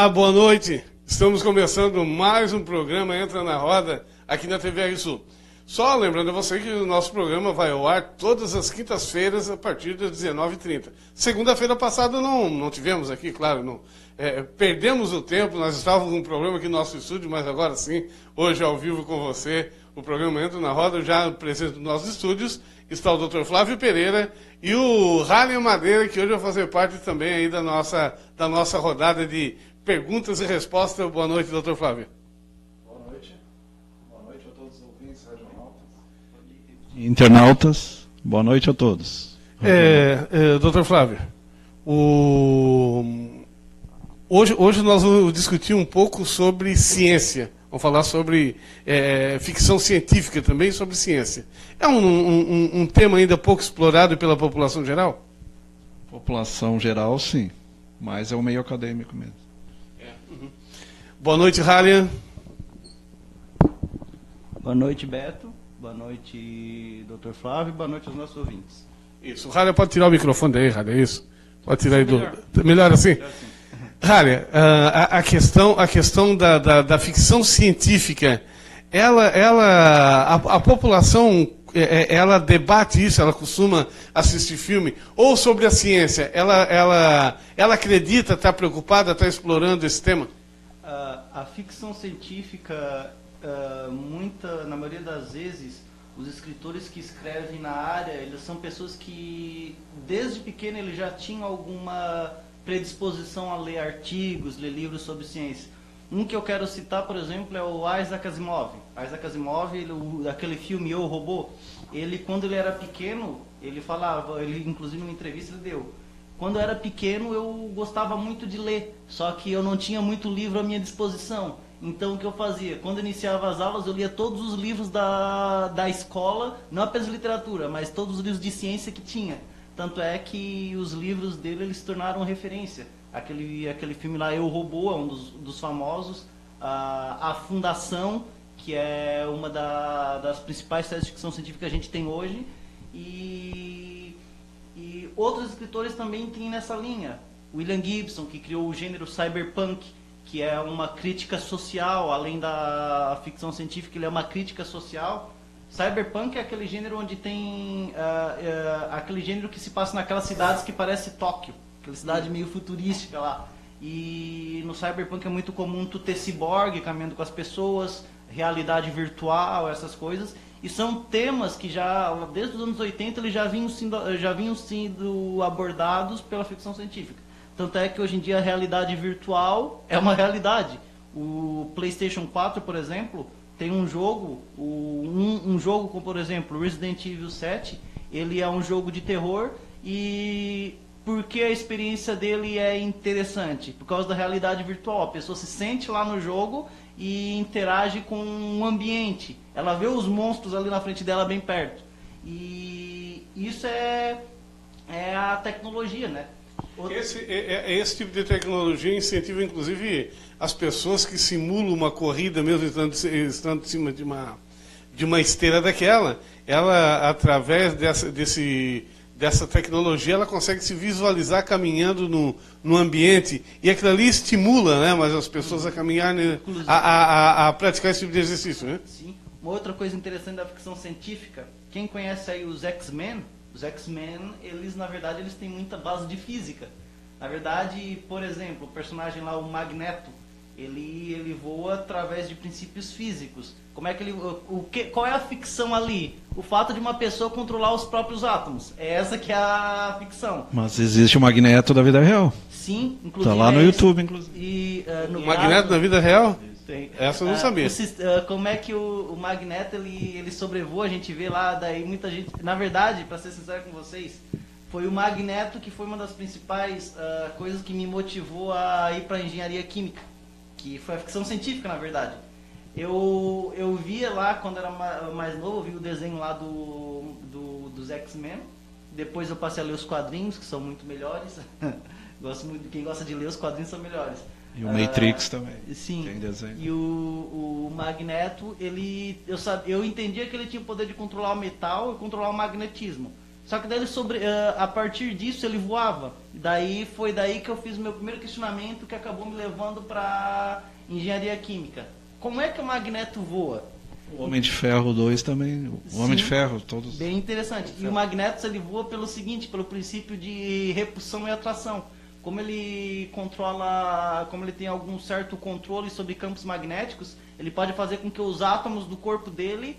Olá, boa noite. Estamos começando mais um programa Entra na Roda aqui na TVR Sul. Só lembrando a você que o nosso programa vai ao ar todas as quintas-feiras a partir das 19h30. Segunda-feira passada não tivemos aqui, claro, não. Perdemos o tempo, nós estávamos com um problema aqui no nosso estúdio, mas agora sim, hoje ao vivo com você, o programa Entra na Roda, já presente nos nossos estúdios, está o Dr. Flávio Pereira e o Rallian Madeira, que hoje vai fazer parte também aí da nossa rodada de perguntas e respostas. Boa noite, Dr. Flávio. Boa noite a todos os ouvintes, radionautas. Internautas, boa noite a todos. Dr. Flávio, hoje nós vamos discutir um pouco sobre ciência. Vamos falar sobre ficção científica também, sobre ciência. É um tema ainda pouco explorado pela população geral? População geral, sim, mas é o meio acadêmico mesmo. Boa noite, Rallian. Boa noite, Beto. Boa noite, Dr. Flávio. Boa noite aos nossos ouvintes. Isso, o Rallian pode tirar o microfone daí, Rallian, é isso? Pode tirar aí do... Melhor assim? Melhor assim. Rallian, a questão da ficção científica, a população, ela debate isso, ela costuma assistir filme, ou sobre a ciência, ela acredita, está preocupada, está explorando esse tema? A ficção científica, na maioria das vezes, os escritores que escrevem na área, eles são pessoas que, desde pequeno, eles já tinham alguma predisposição a ler artigos, ler livros sobre ciência. Um que eu quero citar, por exemplo, é o Isaac Asimov. Isaac Asimov, aquele filme Eu, Robô, quando ele era pequeno, ele falava, inclusive numa entrevista ele deu, quando eu era pequeno eu gostava muito de ler, só que eu não tinha muito livro à minha disposição. Então o que eu fazia? Quando eu iniciava as aulas eu lia todos os livros da escola, não apenas literatura, mas todos os livros de ciência que tinha. Tanto é que os livros dele eles se tornaram referência. Aquele filme lá, Eu, Robô, é um dos famosos. A Fundação, que é uma das principais séries de ficção científica que a gente tem hoje. E outros escritores também têm nessa linha. William Gibson, que criou o gênero cyberpunk, que é uma crítica social, além da ficção científica, ele é uma crítica social. Cyberpunk é aquele gênero onde tem aquele gênero que se passa naquelas cidades que parece Tóquio, aquela cidade meio futurística lá. E no Cyberpunk é muito comum tu ter ciborgue caminhando com as pessoas, realidade virtual, essas coisas. E são temas que já, desde os anos 80, eles já vinham sendo abordados pela ficção científica. Tanto é que hoje em dia a realidade virtual é uma realidade. O PlayStation 4, por exemplo, tem um jogo, um jogo como, por exemplo, Resident Evil 7, ele é um jogo de terror e por que a experiência dele é interessante? Por causa da realidade virtual. A pessoa se sente lá no jogo e interage com o ambiente. Ela vê os monstros ali na frente dela bem perto. E isso é a tecnologia, né? Esse tipo de tecnologia incentiva, inclusive, as pessoas que simulam uma corrida, mesmo estando em cima de uma esteira daquela. Ela, através dessa tecnologia, ela consegue se visualizar caminhando no ambiente. E aquilo ali estimula, né, mas as pessoas a caminhar, a praticar esse tipo de exercício, né? Sim. Uma outra coisa interessante da ficção científica, quem conhece aí os X-Men, eles na verdade eles têm muita base de física. Na verdade, por exemplo, o personagem lá, o Magneto, ele voa através de princípios físicos. Como é que qual é a ficção ali? O fato de uma pessoa controlar os próprios átomos. É essa que é a ficção. Mas existe o Magneto da vida real. Sim, inclusive. Tá lá no YouTube, inclusive. O Magneto da vida real? Tem. Essa eu não sabia. Como é que o Magneto ele sobrevoa, a gente vê lá, daí muita gente... Na verdade, para ser sincero com vocês, foi o Magneto que foi uma das principais coisas que me motivou a ir para engenharia química, que foi a ficção científica, na verdade. Eu via lá, quando era mais novo, eu vi o desenho lá dos X-Men. Depois eu passei a ler os quadrinhos, que são muito melhores. Gosto muito, quem gosta de ler os quadrinhos são melhores. E o Matrix também. Sim. Tem desenho. E o Magneto, eu entendia que ele tinha o poder de controlar o metal e controlar o magnetismo. Só que daí a partir disso ele voava. Foi daí que eu fiz o meu primeiro questionamento, que acabou me levando para engenharia química. Como é que o Magneto voa? O Homem de Ferro 2 também. O Homem de Ferro, todos. Bem interessante. E o Magneto ele voa pelo seguinte, pelo princípio de repulsão e atração. Como ele controla, como ele tem algum certo controle sobre campos magnéticos, ele pode fazer com que os átomos do corpo dele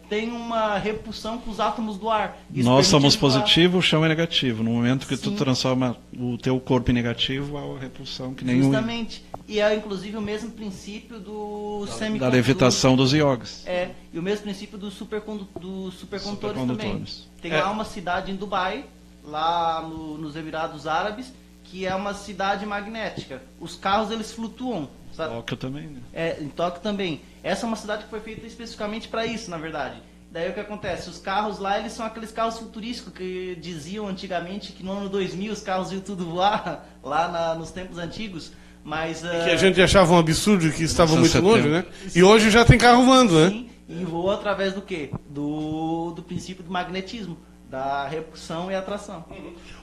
tenham uma repulsão com os átomos do ar. Isso Nós somos voar. positivo, o chão é negativo. No momento que Sim. tu transforma o teu corpo em negativo, há uma repulsão que nem Justamente. E é inclusive o mesmo princípio do da semicondutor. levitação dos iogues. E o mesmo princípio dos supercondutores também. Supercondutores. Tem lá uma cidade em Dubai, lá nos Emirados Árabes, que é uma cidade magnética. Os carros eles flutuam. Sabe? Tóquio também, né? Em Tóquio também. Essa é uma cidade que foi feita especificamente para isso, na verdade. Daí o que acontece? Os carros lá, eles são aqueles carros futurísticos que diziam antigamente que no ano 2000 os carros iam tudo voar, lá nos tempos antigos. Mas, Que a gente achava um absurdo, que estava muito 70. longe, né? E hoje já tem carro voando, né? sim, e voa através do quê? Do princípio do magnetismo, da repulsão e atração.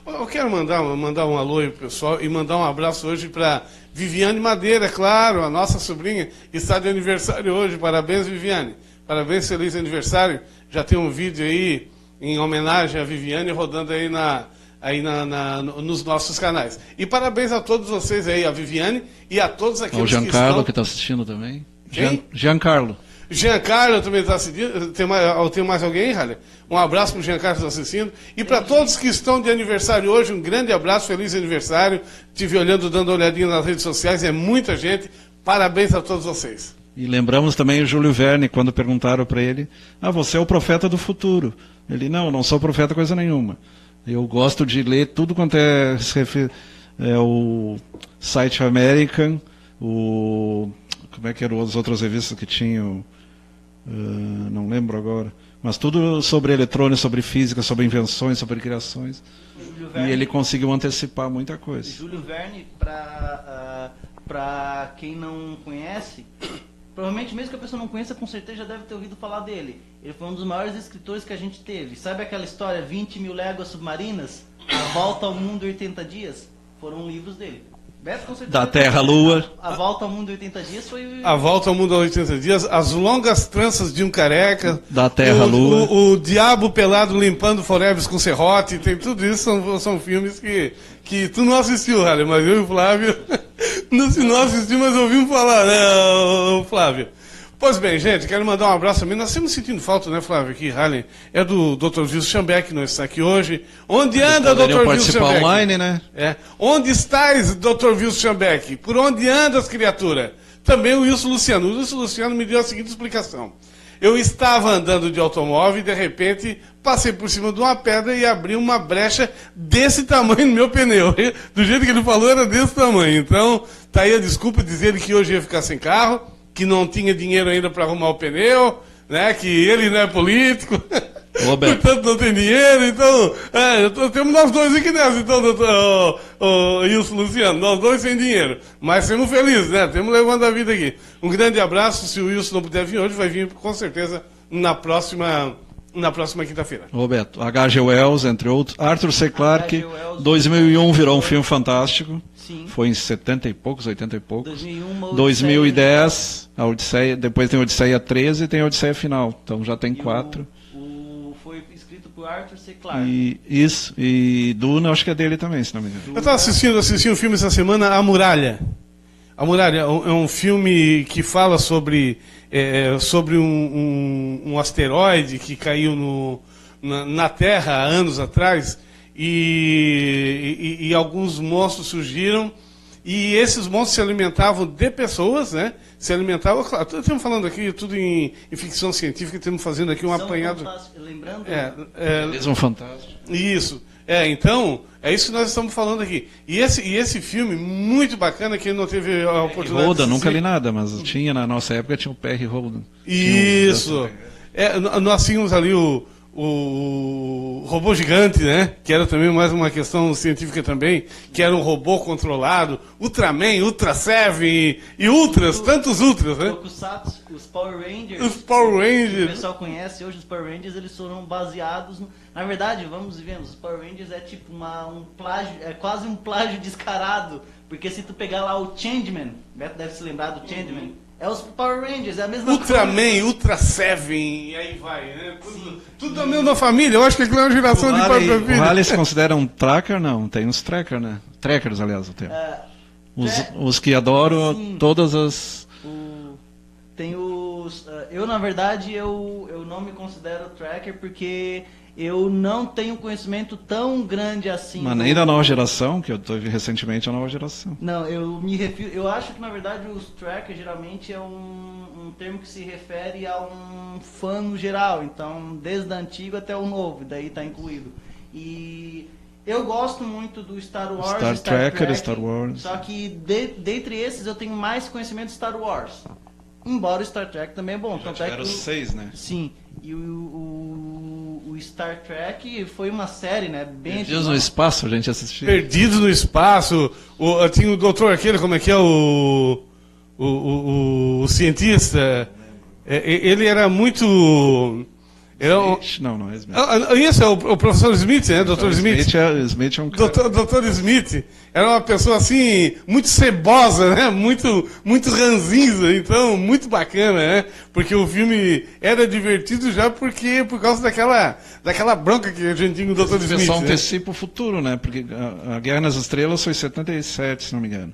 Eu quero mandar um alô aí pro pessoal e mandar um abraço hoje para Viviane Madeira, claro, a nossa sobrinha, que está de aniversário hoje. Parabéns, Viviane. Parabéns, feliz aniversário. Já tem um vídeo aí em homenagem a Viviane rodando aí nos nossos canais. E parabéns a todos vocês aí, a Viviane e a todos aqueles O Giancarlo que está assistindo também. Quem? Giancarlo. Giancarlo também está assistindo. Tem mais alguém, Halle? Um abraço para o Giancarlo que está assistindo. E para todos que estão de aniversário hoje, um grande abraço, feliz aniversário. Estive olhando, dando uma olhadinha nas redes sociais, é muita gente. Parabéns a todos vocês. E lembramos também o Júlio Verne, quando perguntaram para ele: você é o profeta do futuro. Ele: não sou profeta coisa nenhuma. Eu gosto de ler tudo quanto é o Site American, como é que eram as outras revistas que tinham, não lembro agora, mas tudo sobre eletrônica, sobre física, sobre invenções, sobre criações. E ele conseguiu antecipar muita coisa. Júlio Verne, para quem não conhece, provavelmente mesmo que a pessoa não conheça, com certeza já deve ter ouvido falar dele. Ele foi um dos maiores escritores que a gente teve. Sabe aquela história, 20 mil léguas submarinas? A Volta ao Mundo em 80 Dias? Foram livros dele. Beto, com certeza, Da Terra à Lua. A Volta ao Mundo em 80 Dias foi... A Volta ao Mundo em 80 Dias, As Longas Tranças de um Careca. Da Terra à Lua. O Diabo Pelado Limpando Forever com Serrote. Tem tudo isso, são filmes que tu não assistiu, Halle, mas eu e o Flávio... não assisti, mas ouvimos falar, né, Flávio? Pois bem, gente, quero mandar um abraço também. Nós estamos sentindo falta, né, Flávio, aqui, Halle, é do Dr. Wilson Schambeck, que não está aqui hoje. Onde anda, Dr. Wilson participar Schambeck? online, né? Onde estás, Dr. Wilson Schambeck? Por onde andas, criatura? Também o Wilson Luciano. O Wilson Luciano me deu a seguinte explicação. Eu estava andando de automóvel e, de repente, passei por cima de uma pedra e abri uma brecha desse tamanho no meu pneu. Do jeito que ele falou, era desse tamanho. Então, tá aí a desculpa de dizer que hoje ia ficar sem carro, que não tinha dinheiro ainda para arrumar o pneu, né? Que ele não é político, portanto não tem dinheiro. Então, temos nós dois aqui nessa, então, doutor Wilson Luciano, nós dois sem dinheiro. Mas somos felizes, né? Temos levando a vida aqui. Um grande abraço. Se o Wilson não puder vir hoje, vai vir com certeza na próxima quinta-feira. Roberto, H.G. Wells, entre outros. Arthur C. Clarke, 2001 virou um filme fantástico. Sim. Foi em 70 e poucos, 80 e poucos. 2001, 2010, a Odisseia, depois tem a Odisseia 13 e tem a Odisseia Final. Então já tem 4. Foi escrito por Arthur C. Clarke. E Duna, acho que é dele também, se não me engano. Eu estava assistindo um filme essa semana, A Muralha. A Muralha é um filme que fala sobre um asteroide que caiu na Terra há anos atrás e alguns monstros surgiram e esses monstros se alimentavam de pessoas, né? Se alimentavam, claro, estamos falando aqui tudo em ficção científica, estamos fazendo aqui um apanhado. Lembrando? Realismo fantástico. Isso. Então, é isso que nós estamos falando aqui. E esse filme, muito bacana, que ele não teve a oportunidade Holden, de nunca li nada, mas tinha na nossa época, tinha o Perry Holden. Isso. Nós tínhamos ali o o robô gigante, né? Que era também mais uma questão científica também, que era um robô controlado, Ultraman, Ultra Seven e Ultras, tantos Ultras, né? Tokusatsu, os Power Rangers. Os Power Que Rangers. o pessoal conhece hoje, os Power Rangers, eles foram baseados na verdade, vamos ver, os Power Rangers é tipo um plágio, é quase um plágio descarado, porque se tu pegar lá o Changeman, Beto deve se lembrar do Changeman, é os Power Rangers, é a mesma coisa. Ultraman, Ultra Seven, e aí vai, né? Tudo da mesma família, eu acho que aquilo é uma geração de pai pra O filho. Rally se considera um tracker? Não, tem uns tracker, né? Trackers, aliás, o termo. Os que adoram sim. todas as... Tem os... eu, na verdade, eu não me considero tracker porque eu não tenho conhecimento tão grande assim. Mas nem da nova geração, que eu tive recentemente a nova geração. Não, eu me refiro... Eu acho que, na verdade, os trackers geralmente é um termo que se refere a um fã no geral. Então, desde o antigo até o novo, daí está incluído. E... eu gosto muito do Star Wars, Star Tracker, Trek, Star Wars. Só que dentre esses eu tenho mais conhecimento de Star Wars. Embora o Star Trek também é bom. Tanto é que Tiveram 6, né? sim. E o Star Trek foi uma série, né? Bem Perdidos no espaço, a gente assistiu. Perdidos no espaço, tinha o doutor aquele, como é que é, o cientista, ele era muito... Smith? Não é Smith. Isso, é o professor Smith, né? Dr. Smith. Smith é um cara... Dr. Smith era uma pessoa assim, muito cebosa, né? Muito ranzinza, então, muito bacana, né? Porque o filme era divertido já por causa daquela bronca que a gente tinha com o Dr. O Smith. pessoal né? antecipa o futuro, né? Porque a Guerra nas Estrelas foi em 77, se não me engano.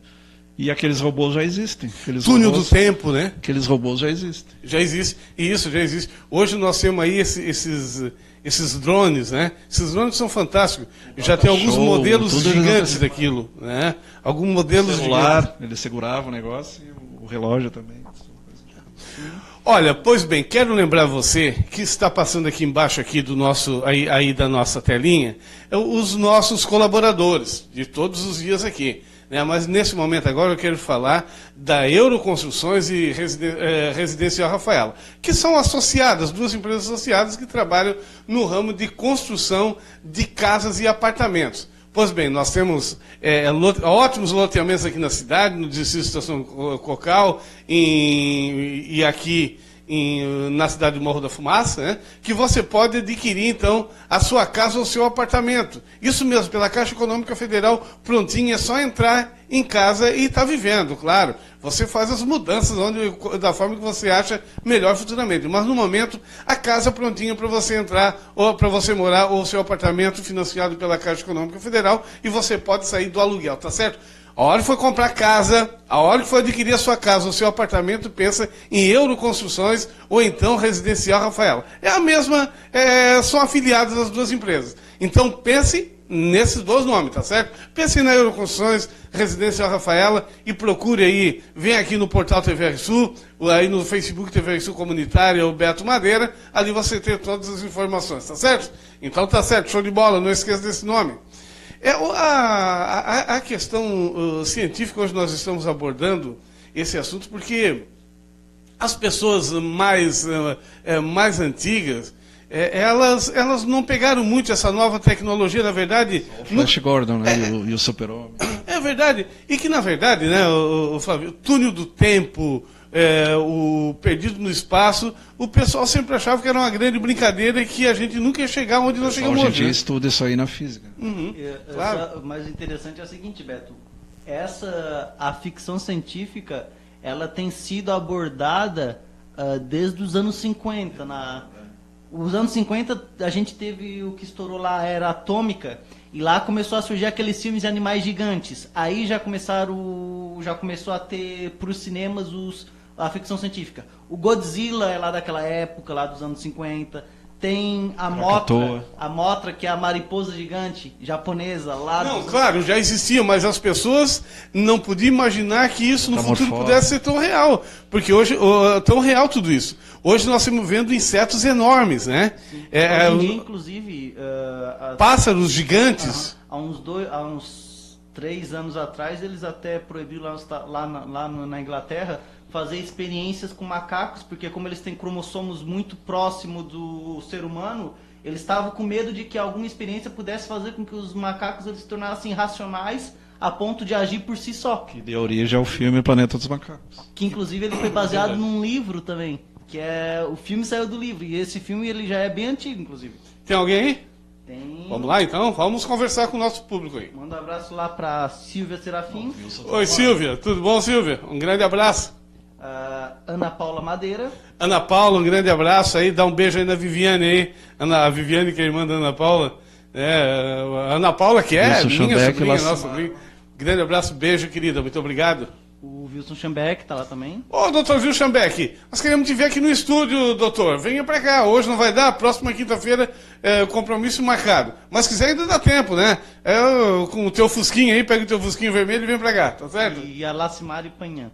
E aqueles robôs já existem. Túnel do tempo, né? Aqueles robôs já existem. Já existe, isso, já existe. Hoje nós temos aí esses drones, né? Esses drones são fantásticos. Já tem alguns modelos gigantes daquilo, né? Alguns modelos celular, gigantes. ele segurava o negócio e o relógio também. Olha, pois bem, quero lembrar você que está passando aqui embaixo aqui do nosso, aí da nossa telinha, os nossos colaboradores de todos os dias aqui. Né? Mas nesse momento agora eu quero falar da Euroconstruções e Residencial Rafaela, que são associadas, duas empresas associadas que trabalham no ramo de construção de casas e apartamentos. Pois bem, nós temos ótimos loteamentos aqui na cidade, no Distrito de Estação Cocal e aqui na cidade do Morro da Fumaça, né, que você pode adquirir, então, a sua casa ou o seu apartamento. Isso mesmo, pela Caixa Econômica Federal, prontinho, é só entrar em casa e estar vivendo, claro. Você faz as mudanças da forma que você acha melhor futuramente. Mas, no momento, a casa prontinha para você entrar, ou para você morar, ou o seu apartamento financiado pela Caixa Econômica Federal, e você pode sair do aluguel, tá certo? A hora que for comprar casa, a hora que for adquirir a sua casa ou seu apartamento, pensa em Euroconstruções ou então Residencial Rafaela. É a mesma, são afiliadas as duas empresas. Então pense nesses dois nomes, tá certo? Pense na Euroconstruções, Residencial Rafaela e procure aí, vem aqui no portal TVR Sul, aí no Facebook TVR Sul Comunitária, o Beto Madeira, ali você tem todas as informações, tá certo? Então tá certo, show de bola, não esqueça desse nome. A questão científica, hoje nós estamos abordando esse assunto porque as pessoas mais antigas, elas não pegaram muito essa nova tecnologia, na verdade... O Flash Gordon, né, e o Super-Homem. É verdade, e que na verdade, né, o Flávio, o túnel do tempo... o Perdido no Espaço, o pessoal sempre achava que era uma grande brincadeira e que a gente nunca ia chegar onde nós chegamos hoje. A gente estuda isso aí na física. Claro. Mas o interessante é o seguinte, Beto, a ficção científica, ela tem sido abordada desde os anos 50. Os anos 50 a gente teve o que estourou lá, a era atômica, e lá começou a surgir aqueles filmes de animais gigantes. Aí já começou a ter para os cinemas a ficção científica. O Godzilla é lá daquela época, lá dos anos 50. Tem a Mothra, que é a mariposa gigante japonesa lá. Não, claro, já existia, mas as pessoas não podiam imaginar que isso no futuro pudesse ser tão real. Porque hoje, tão real tudo isso. Hoje nós estamos vendo insetos enormes, né? Hoje em dia, inclusive... pássaros gigantes. Há uns 3 anos atrás, eles até proibiram lá na Inglaterra fazer experiências com macacos, porque como eles têm cromossomos muito próximos do ser humano, eles estavam com medo de que alguma experiência pudesse fazer com que os macacos eles se tornassem racionais a ponto de agir por si só. Que deu origem ao filme Planeta dos Macacos. Que inclusive ele foi baseado num livro também, que é o filme saiu do livro, e esse filme ele já é bem antigo, inclusive. Tem alguém aí? Tem... Vamos lá então, vamos conversar com o nosso público aí. Manda um abraço lá pra Silvia Serafim. Oi Silvia, tudo bom Silvia? Um grande abraço. Ana Paula Madeira. Ana Paula, um grande abraço aí, dá um beijo aí na Viviane aí. A Viviane que é irmã da Ana Paula. A Ana Paula que é Wilson minha Schambeck, sobrinha, nossa sobrinha. Grande abraço, beijo querida, muito obrigado. O Wilson Schambeck tá lá também. Ô, doutor Wilson Schambeck, nós queremos te ver aqui no estúdio, doutor. Venha pra cá, hoje não vai dar, próxima quinta-feira compromisso marcado. Mas se quiser ainda dá tempo, né? Com o teu fusquinho aí, pega o teu fusquinho vermelho e vem pra cá, tá certo? E a Lacimari Panhan.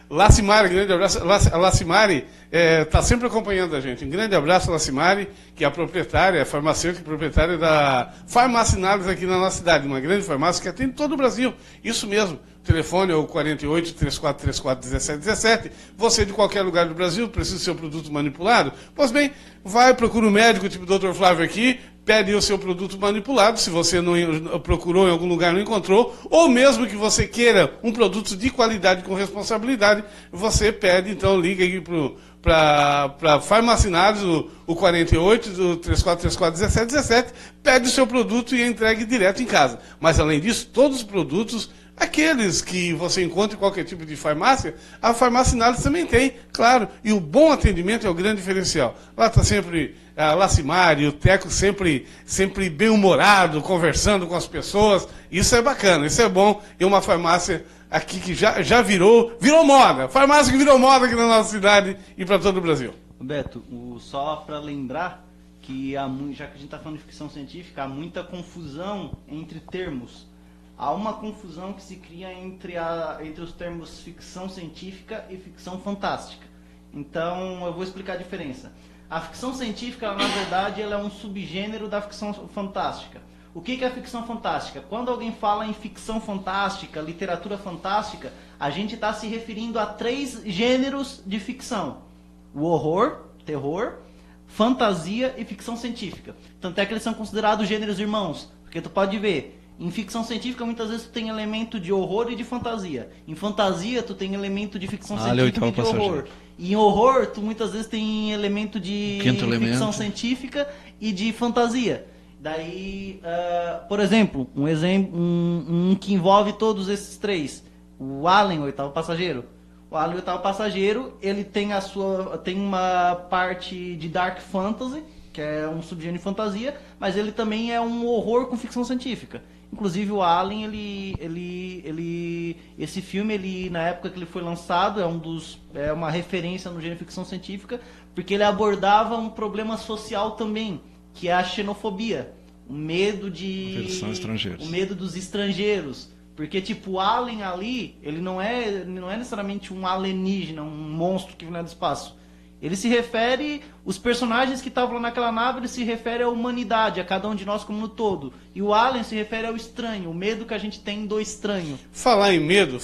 Lacimari, grande abraço. A Lacimari está sempre acompanhando a gente. Um grande abraço, Lacimari, que é a proprietária, a farmacêutica proprietária da Farmacinales aqui na nossa cidade, uma grande farmácia que atende todo o Brasil. Isso mesmo. O telefone é o 48-3434-1717. Você de qualquer lugar do Brasil precisa do seu produto manipulado? Pois bem, vai, procura um médico tipo o Dr. Flávio aqui, pede o seu produto manipulado, se você não procurou em algum lugar, não encontrou, ou mesmo que você queira um produto de qualidade com responsabilidade, você pede, então liga aqui para Farmacinales, o 48-3434-1717, pede o seu produto e é entregue direto em casa. Mas além disso, todos os produtos, aqueles que você encontra em qualquer tipo de farmácia, a Farmacinales também tem, claro. E o bom atendimento é o grande diferencial. Lá está sempre a Lacimari, o Teco sempre bem-humorado, conversando com as pessoas. Isso é bacana, isso é bom. E uma farmácia aqui que já virou moda. Farmácia que virou moda aqui na nossa cidade e para todo o Brasil. Beto, só para lembrar que já que a gente está falando de ficção científica, há muita confusão entre termos. Há uma confusão que se cria entre os termos ficção científica e ficção fantástica. Então, eu vou explicar a diferença. A ficção científica, na verdade, ela é um subgênero da ficção fantástica. O que é a ficção fantástica? Quando alguém fala em ficção fantástica, literatura fantástica, a gente está se referindo a 3 gêneros de ficção. O horror, terror, fantasia e ficção científica. Tanto é que eles são considerados gêneros irmãos. Porque tu pode ver... Em ficção científica, muitas vezes tu tem elemento de horror e de fantasia. Em fantasia, tu tem elemento de ficção científica e de horror. E em horror, tu muitas vezes tem elemento de ficção científica e de fantasia. Daí, por exemplo, um que envolve todos esses 3. O Alien, o Oitavo Passageiro. O Alien, o Oitavo Passageiro, ele tem uma parte de Dark Fantasy, que é um subgênero de fantasia, mas ele também é um horror com ficção científica. Inclusive o Alien, esse filme, na época que ele foi lançado, é uma referência no gênero de ficção científica, porque ele abordava um problema social também, que é a xenofobia, o medo o medo dos estrangeiros. Porque tipo, o Alien ali, ele não é necessariamente um alienígena, um monstro que vem do espaço. Ele se refere, os personagens que estavam lá naquela nave, ele se refere à humanidade, a cada um de nós como um todo. E o Alien se refere ao estranho, o medo que a gente tem do estranho. Falar em medo,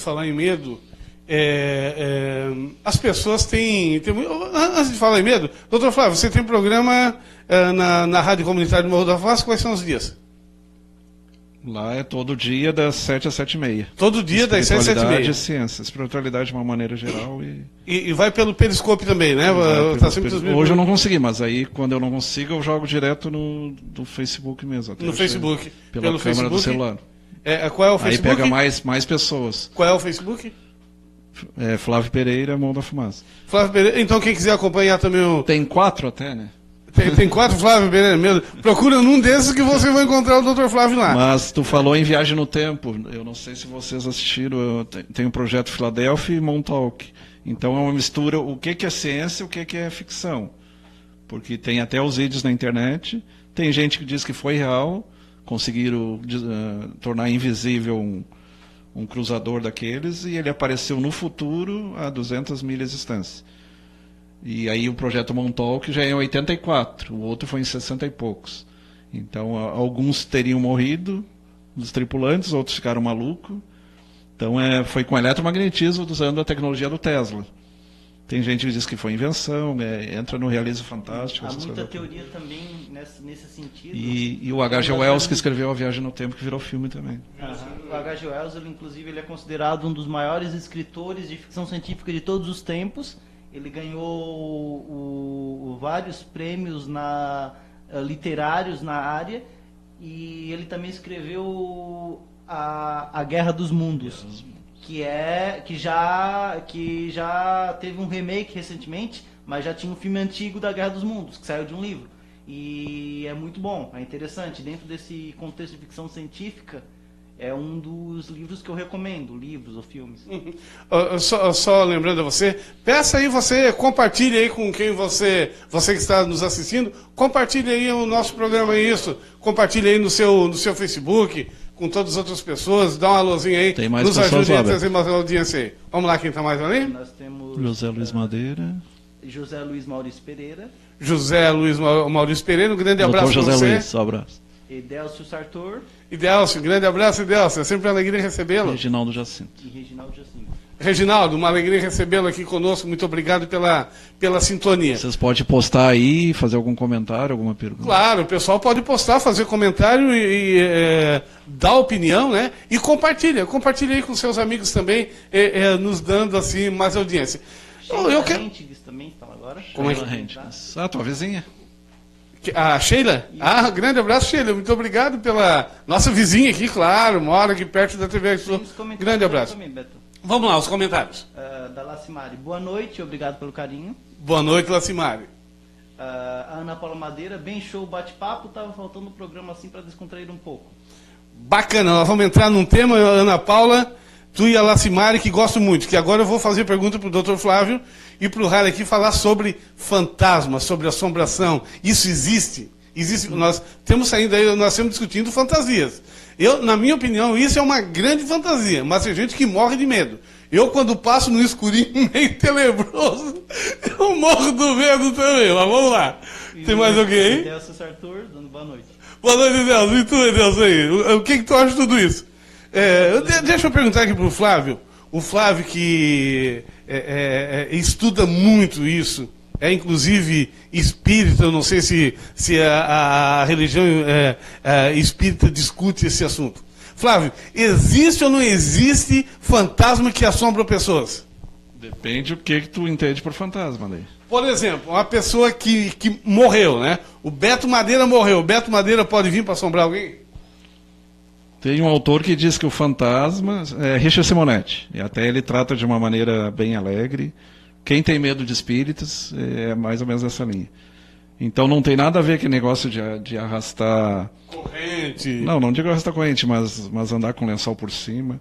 as pessoas têm... Antes de falar em medo, doutor Flávio, você tem programa na Rádio Comunitária do Morro da Fumaça, quais são os dias? Lá é todo dia das 7 às 7h30. Todo dia das 7 às 7h30. Espiritualidade e ciência. Espiritualidade de uma maneira geral. E vai pelo Periscope também, né? Tá sempre Hoje eu não consegui, mas aí quando eu não consigo eu jogo direto no Facebook mesmo. No Facebook. Pela pelo câmera Facebook? do celular. Qual é o Facebook? Aí pega mais pessoas. Qual é o Facebook? Flávio Pereira, Mão da Fumaça. Flávio Pereira. Então quem quiser acompanhar também o... Tem 4 até, né? Tem 4 Flávio Pereira mesmo. Procura num desses que você vai encontrar o Dr. Flávio lá. Mas tu falou em Viagem no Tempo. Eu não sei se vocês assistiram. Tem o projeto Philadelphia e Montauk. Então é uma mistura. O que é ciência e o que é ficção. Porque tem até os vídeos na internet. Tem gente que diz que foi real. Conseguiram tornar invisível um cruzador daqueles. E ele apareceu no futuro a 200 milhas de distância. E aí o projeto Montauk já é em 84, o outro foi em 60 e poucos. Então alguns teriam morrido, dos tripulantes, outros ficaram malucos. Então foi com eletromagnetismo usando a tecnologia do Tesla. Tem gente que diz que foi invenção, entra no realismo fantástico. Há muita teoria também nesse sentido. E o H.G. Wells, que escreveu A Viagem no Tempo, que virou filme também. O H.G. Wells, inclusive, ele é considerado um dos maiores escritores de ficção científica de todos os tempos. Ele ganhou vários prêmios literários na área, e ele também escreveu a Guerra dos Mundos. Que já teve um remake recentemente, mas já tinha um filme antigo da Guerra dos Mundos, que saiu de um livro. E é muito bom, é interessante. Dentro desse contexto de ficção científica, é um dos livros que eu recomendo, livros ou filmes. Só lembrando a você, peça aí, você compartilhe aí com quem você que está nos assistindo, compartilhe aí o nosso programa, compartilhe aí no seu Facebook, com todas as outras pessoas, dá um alôzinho aí, tem mais nos pessoas ajude lá, a trazer mais audiência aí. Vamos lá, quem está mais ali? Nós temos José Luiz Madeira. José Luiz Maurício Pereira. José Luiz Maurício Pereira, um grande abraço para você. José Luiz, um abraço. Edélcio Sartor. Edélcio, um grande abraço, Edélcio. É sempre uma alegria recebê-lo. Reginaldo Jacinto. E Reginaldo Jacinto. Reginaldo, uma alegria recebê-lo aqui conosco. Muito obrigado pela sintonia. Vocês podem postar aí, fazer algum comentário, alguma pergunta? Claro, o pessoal pode postar, fazer comentário e dar opinião, né? E compartilha aí com seus amigos também, nos dando assim mais audiência. Sheila Hentges também está agora. Como é que é? Tua vizinha. A Sheila? Isso. Grande abraço, Sheila. Muito obrigado pela nossa vizinha aqui, claro, mora aqui perto da TV Sul. Grande abraço. Também, Beto. Vamos lá, os comentários. Da Lacimari. Boa noite, obrigado pelo carinho. Boa noite, Lacimari. A Ana Paula Madeira, bem show o bate-papo, estava faltando um programa assim para descontrair um pouco. Bacana, nós vamos entrar num tema, Ana Paula, tu e a Lacimari, que gosto muito, que agora eu vou fazer pergunta para o Dr. Flávio e para o Rara aqui falar sobre fantasma, sobre assombração. Isso existe? Nós temos discutindo fantasias. Na minha opinião, isso é uma grande fantasia, mas tem gente que morre de medo. Eu, quando passo no escurinho meio tenebroso, eu morro do medo também, mas vamos lá. Tem mais alguém aí? Edélcio Sartor, dando boa noite. Boa noite, Edélcio. E tu, Edélcio, aí? O que tu acha de tudo isso? Deixa eu perguntar aqui para o Flávio. O Flávio que estuda muito isso, é inclusive espírita, eu não sei se a religião espírita discute esse assunto. Flávio, existe ou não existe fantasma que assombra pessoas? Depende do que tu entende por fantasma daí. Por exemplo, uma pessoa que morreu, né? O Beto Madeira morreu. O Beto Madeira pode vir para assombrar alguém? Tem um autor que diz que o fantasma é Richard Simonetti, e até ele trata de uma maneira bem alegre. Quem tem medo de espíritos é mais ou menos essa linha. Então não tem nada a ver com o negócio de arrastar... corrente. Não digo arrastar corrente, mas andar com lençol por cima.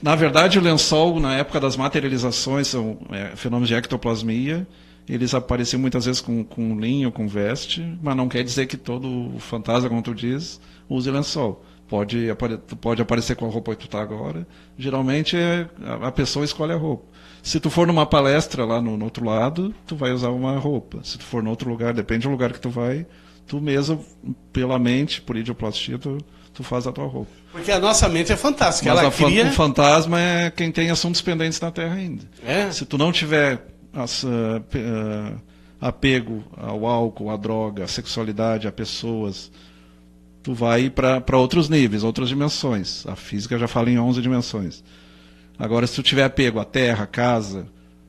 Na verdade, o lençol, na época das materializações, são fenômenos de ectoplasmia. Eles apareciam muitas vezes com linho, com veste, mas não quer dizer que todo fantasma, como tu diz, use lençol. Pode aparecer com a roupa que tu está agora. Geralmente a pessoa escolhe a roupa. Se tu for numa palestra lá no outro lado, tu vai usar uma roupa. Se tu for no outro lugar, depende do lugar que tu vai, tu mesmo, pela mente, por idioplastia, tu faz a tua roupa. Porque a nossa mente é fantástica. Mas ela cria... o fantasma é quem tem assuntos pendentes na Terra ainda. Se tu não tiver apego ao álcool, à droga, à sexualidade, a pessoas, tu vai para outros níveis, outras dimensões. A física já fala em 11 dimensões. Agora, se tu tiver apego à terra, à casa,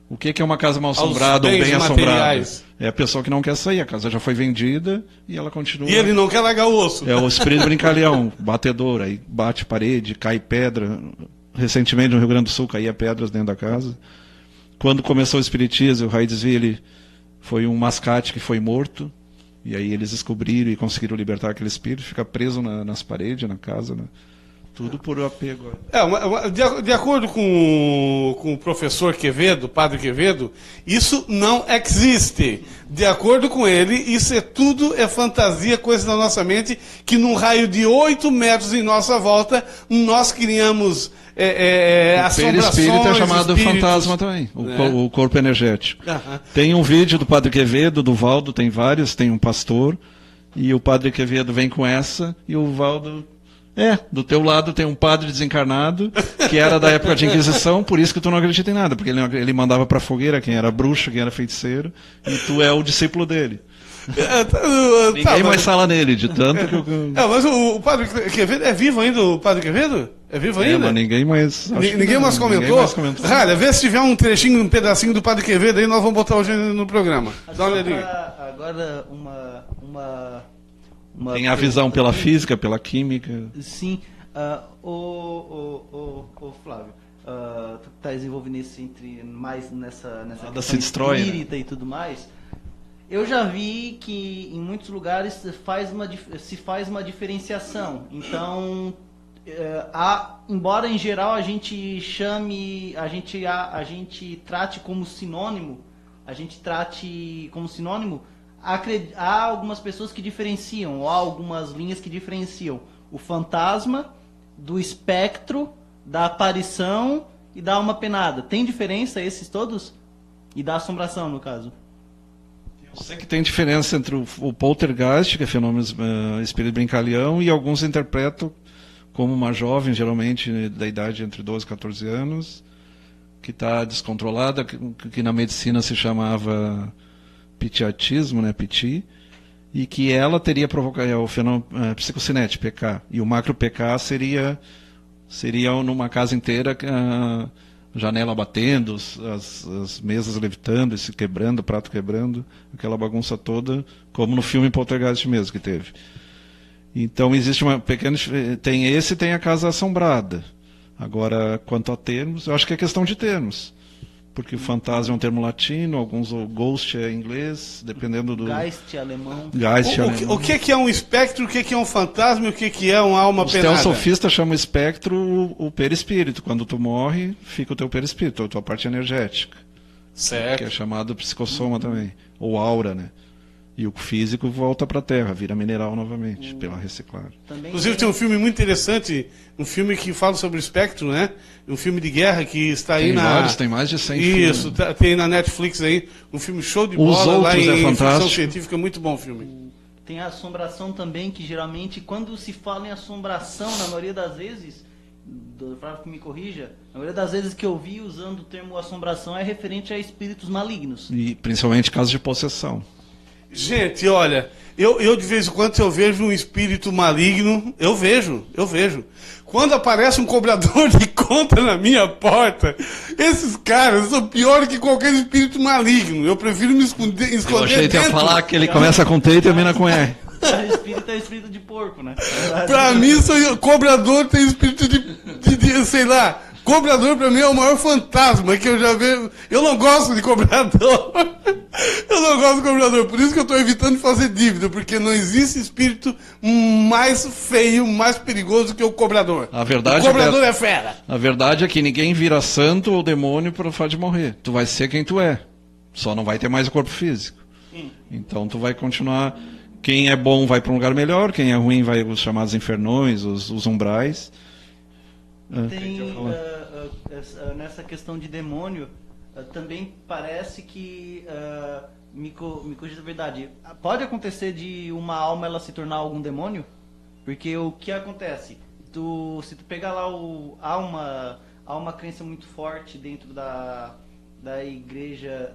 o que é uma casa mal assombrada ou bem assombrada? É a pessoa que não quer sair, a casa já foi vendida e ela continua... E ele não quer largar o osso. É o espírito brincalhão, batedor, aí bate parede, cai pedra. Recentemente no Rio Grande do Sul caía pedras dentro da casa. Quando começou o espiritismo, o Heidsville foi um mascate que foi morto, e aí eles descobriram e conseguiram libertar aquele espírito, fica preso nas paredes, na casa, né? Tudo por apego. De acordo com o professor Quevedo, padre Quevedo, isso não existe. De acordo com ele, isso tudo é fantasia, coisa da nossa mente, que num raio de 8 metros em nossa volta, nós criamos assombrações. O perispírito é chamado fantasma também, o corpo energético. Tem um vídeo do padre Quevedo, do Valdo, tem vários, tem um pastor, e o padre Quevedo vem com essa, e o Valdo Do teu lado tem um padre desencarnado, que era da época de Inquisição, por isso que tu não acredita em nada, porque ele mandava pra fogueira quem era bruxo, quem era feiticeiro, e tu é o discípulo dele. Ninguém mais fala nele, de tanto que eu... mas o Padre Quevedo é vivo ainda, o Padre Quevedo? É vivo ainda? Mas ninguém mais... Ninguém mais comentou? Ralha, vê se tiver um trechinho, um pedacinho do Padre Quevedo aí, nós vamos botar hoje no programa. Dá uma olhadinha. Agora, Tem a visão pela física, pela química. Sim. Flávio, tu que tá envolvido mais nessa questão espírita, né? E tudo mais. Eu já vi que em muitos lugares se faz uma diferenciação. Então, embora em geral a gente chame, a gente trate como sinônimo, há algumas pessoas que diferenciam, ou há algumas linhas que diferenciam o fantasma do espectro, da aparição e da alma penada. Tem diferença esses todos? E da assombração, no caso? Eu sei que tem diferença entre o poltergeist, que é fenômeno espírito brincalhão, e alguns interpretam como uma jovem, geralmente da idade entre 12 e 14 anos, que está descontrolada, que na medicina se chamava pitiatismo, né, piti, e que ela teria provocado o fenômeno psicocinético, PK, e o macro PK seria numa casa inteira, janela batendo, as mesas levitando e se quebrando, o prato quebrando, aquela bagunça toda, como no filme Poltergeist mesmo que teve. Então existe uma pequena... Tem a Casa Assombrada. Agora, quanto a termos, eu acho que é questão de termos. Porque o fantasma é um termo latino, alguns o ghost é inglês, dependendo do... Geist alemão. O que é um espectro, o que é um fantasma e o que é uma alma penada? Os teosofistas chamam espectro o perispírito. Quando tu morre, fica o teu perispírito, a tua parte energética. Certo. Que é chamado psicossoma também. Ou aura, né? E o físico volta para a Terra, vira mineral novamente, pela reciclagem. Inclusive tem um filme muito interessante, um filme que fala sobre o espectro, né? Um filme de guerra que está aí tem mais de 100 filmes. Isso, tem na Netflix aí, um filme show de bola lá em ficção científica, muito bom filme. Tem a assombração também, que geralmente, quando se fala em assombração, na maioria das vezes, do Flávio que me corrija, na maioria das vezes que eu vi usando o termo assombração é referente a espíritos malignos. E principalmente casos de possessão. Gente, olha, eu de vez em quando eu vejo um espírito maligno, eu vejo. Quando aparece um cobrador de conta na minha porta, esses caras são piores que qualquer espírito maligno. Eu prefiro me esconder Eu achei que ia falar que ele começa com T e termina com R. O espírito é espírito de porco, né? Pra mim, cobrador tem espírito de sei lá... Cobrador pra mim é o maior fantasma que eu já vejo. Eu não gosto de cobrador. Eu não gosto de cobrador. Por isso que eu estou evitando fazer dívida, porque não existe espírito mais feio, mais perigoso que o cobrador. O cobrador é fera. A verdade é que ninguém vira santo ou demônio por fato de morrer. Tu vai ser quem tu é. Só não vai ter mais o corpo físico. Então tu vai continuar. Quem é bom vai para um lugar melhor, quem é ruim vai os chamados infernões, os umbrais. Nessa questão de demônio, também parece que, me corrija a verdade, pode acontecer de uma alma ela se tornar algum demônio? Porque o que acontece? Se tu pegar lá, há uma crença muito forte dentro da igreja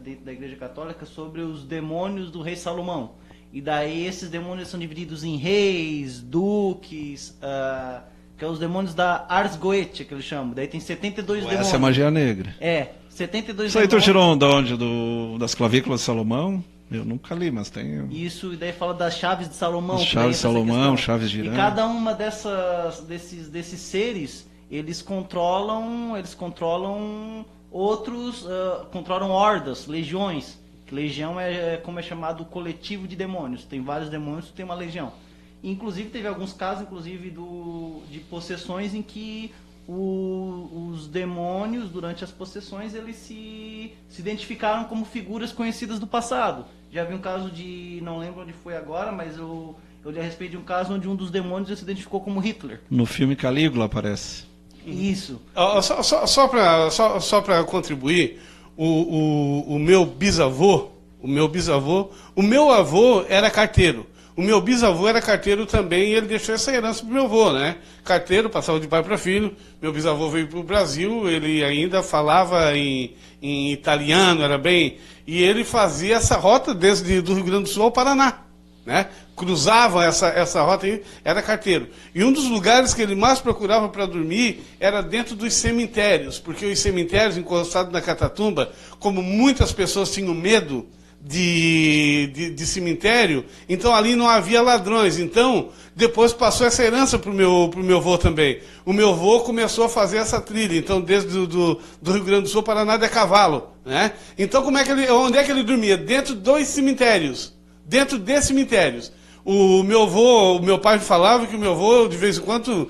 católica sobre os demônios do rei Salomão. E daí esses demônios são divididos em reis, duques... que é os demônios da Ars Goetia, que eles chamam. Daí tem 72 demônios. Essa é a magia negra. 72 Isso aí tu tirou da onde? Das clavículas de Salomão? Eu nunca li, mas tem... Isso, e daí fala das chaves de Salomão. As chaves de Salomão, chaves de Irã. E cada uma desses seres, eles controlam outros, controlam hordas, legiões. Legião é como é chamado o coletivo de demônios. Tem vários demônios, tem uma legião. Inclusive, teve alguns casos, de possessões em que os demônios, durante as possessões, eles se identificaram como figuras conhecidas do passado. Já vi um caso não lembro onde foi agora, mas eu li a respeito de um caso onde um dos demônios se identificou como Hitler. No filme Calígula aparece. Isso. Só para contribuir, o meu avô era carteiro. O meu bisavô era carteiro também e ele deixou essa herança para o meu avô, né? Carteiro, passava de pai para filho. Meu bisavô veio para o Brasil, ele ainda falava em italiano, era bem... E ele fazia essa rota desde do Rio Grande do Sul ao Paraná, né? Cruzava essa rota aí, era carteiro. E um dos lugares que ele mais procurava para dormir era dentro dos cemitérios, porque os cemitérios encostados na Catatumba, como muitas pessoas tinham medo de cemitério, então ali não havia ladrões. Então, depois passou essa herança para o meu avô também. O meu avô começou a fazer essa trilha, então desde do Rio Grande do Sul para Paraná de cavalo, né? Então, onde é que ele dormia? Dentro dos cemitérios. Dentro de cemitérios. O meu pai falava que o meu avô, de vez em quando,